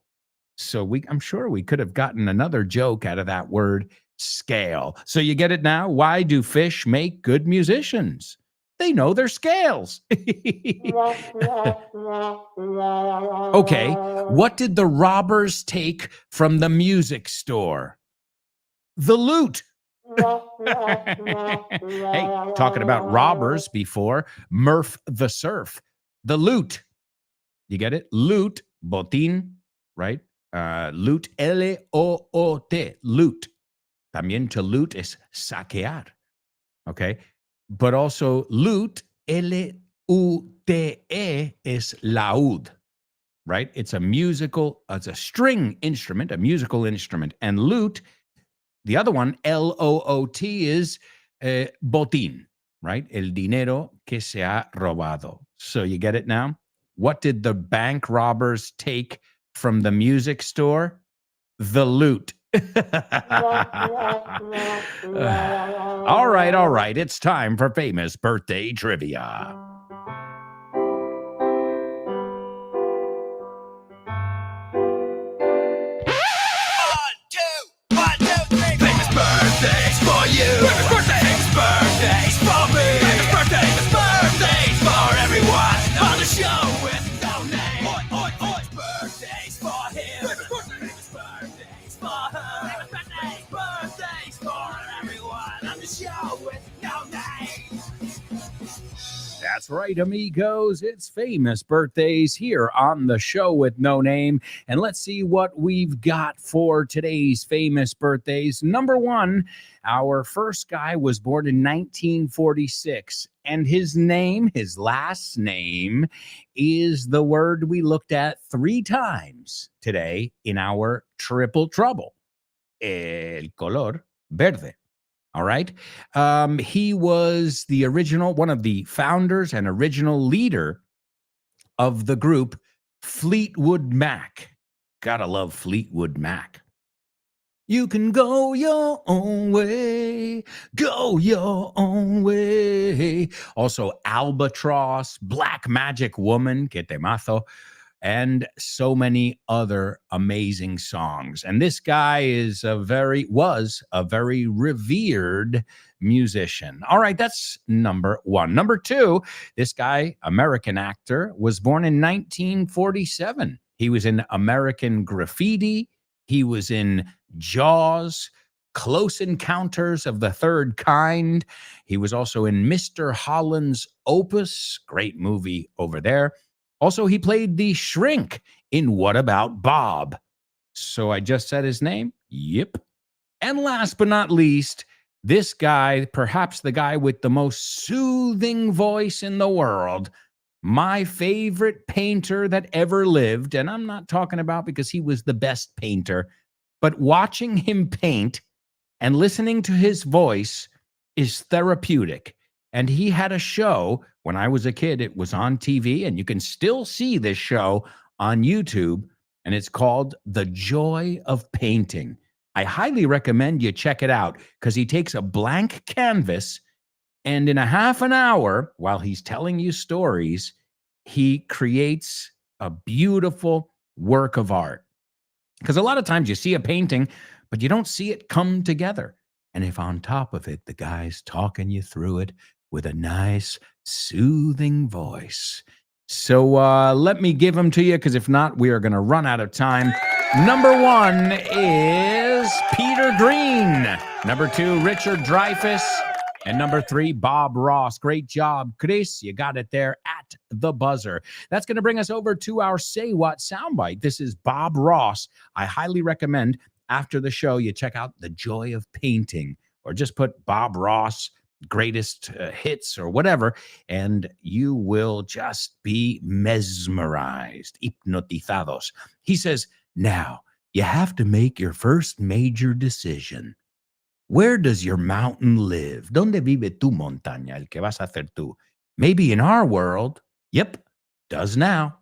So I'm sure we could have gotten another joke out of that word scale. So you get it now? Why do fish make good musicians? They know their scales. Okay, what did the robbers take from the music store? The loot. Hey, talking about robbers before, Murph the Surf. The loot. You get it? Loot, botín, right? Loot, L-O-O-T, loot. También to loot is saquear, okay? But also loot, L-U-T-E, is laúd, right? It's a string instrument, a musical instrument. And loot, the other one, L-O-O-T, is botín, right? El dinero que se ha robado. So you get it now? What did the bank robbers take from the music store? The loot. All right. It's time for famous birthday trivia. Famous birthdays for you. Famous birthdays for me. Famous birthdays for everyone on the show with no name. Birthdays for him. Famous birthdays for her. Famous birthdays for everyone on the show with no name. That's right, amigos. It's famous birthdays here on the show with no name. And let's see what we've got for today's famous birthdays. Number one, our first guy was born in 1946. And his last name, is the word we looked at 3 times today in our Triple Trouble. El color verde. All right. He was one of the founders and original leader of the group Fleetwood Mac. Gotta love Fleetwood Mac. You can go your own way, go your own way. Also, Albatross, Black Magic Woman, que temazo, and so many other amazing songs. And this guy was a very revered musician. All right, that's number one. Number two, this guy, American actor, was born in 1947. He was in American Graffiti. He was in Jaws, Close Encounters of the Third Kind. He was also in Mr. Holland's Opus, great movie over there. Also, he played the shrink in What About Bob? So I just said his name? Yep. And last but not least, this guy, perhaps the guy with the most soothing voice in the world, my favorite painter that ever lived. And I'm not talking about because he was the best painter, but watching him paint and listening to his voice is therapeutic. And he had a show when I was a kid. It was on TV, and you can still see this show on YouTube, and it's called The Joy of Painting. I highly recommend you check it out because he takes a blank canvas, and in a half an hour, while he's telling you stories, he creates a beautiful work of art. Because a lot of times you see a painting, but you don't see it come together. And if on top of it, the guy's talking you through it with a nice, soothing voice. So let me give them to you, because if not, we are going to run out of time. Number one is Peter Green. Number two, Richard Dreyfuss. And number 3, Bob Ross. Great job, Chris. You got it there at the buzzer. That's going to bring us over to our Say What soundbite. This is Bob Ross. I highly recommend after the show you check out The Joy of Painting, or just put Bob Ross greatest hits or whatever, and you will just be mesmerized, hipnotizados. He says, now you have to make your first major decision. Where does your mountain live? ¿Dónde vive tu montaña? El que vas a hacer tú. Maybe in our world. Yep, does now.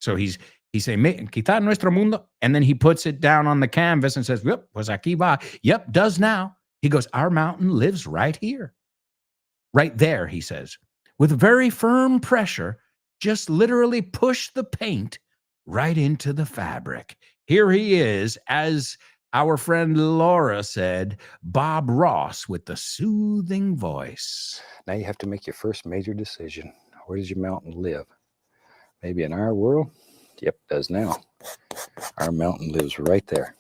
So he's saying, quizá en nuestro mundo. And then he puts it down on the canvas and says, yep, pues aquí va. Yep, does now. He goes, our mountain lives right here. Right there, he says. With very firm pressure, just literally push the paint right into the fabric. Here he is, as our friend Laura said, Bob Ross with the soothing voice. Now you have to make your first major decision. Where does your mountain live? Maybe in our world? Yep, does now. Our mountain lives right there.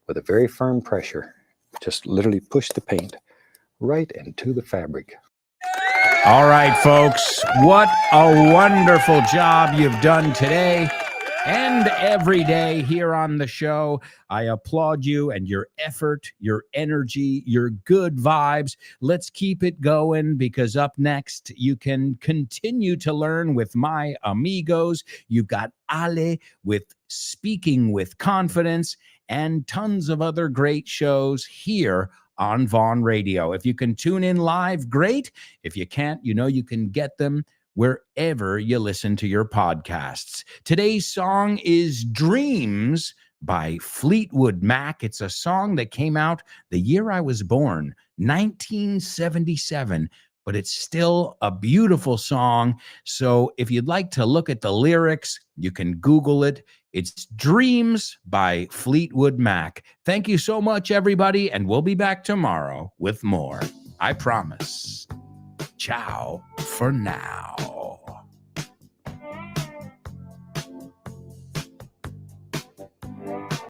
With a very firm pressure, just literally push the paint right into the fabric. All right, folks, what a wonderful job you've done today and every day here on the show. I applaud you and your effort, your energy, your good vibes. Let's keep it going, because up next, you can continue to learn with my amigos. You've got Ale with Speaking with Confidence and tons of other great shows here on Vaughn Radio. If you can tune in live, great. If you can't, you can get them wherever you listen to your podcasts. Today's song is Dreams by Fleetwood Mac. It's a song that came out the year I was born, 1977, but it's still a beautiful song. So if you'd like to look at the lyrics, you can Google it. It's Dreams by Fleetwood Mac. Thank you so much, everybody, and we'll be back tomorrow with more. I promise. Ciao for now.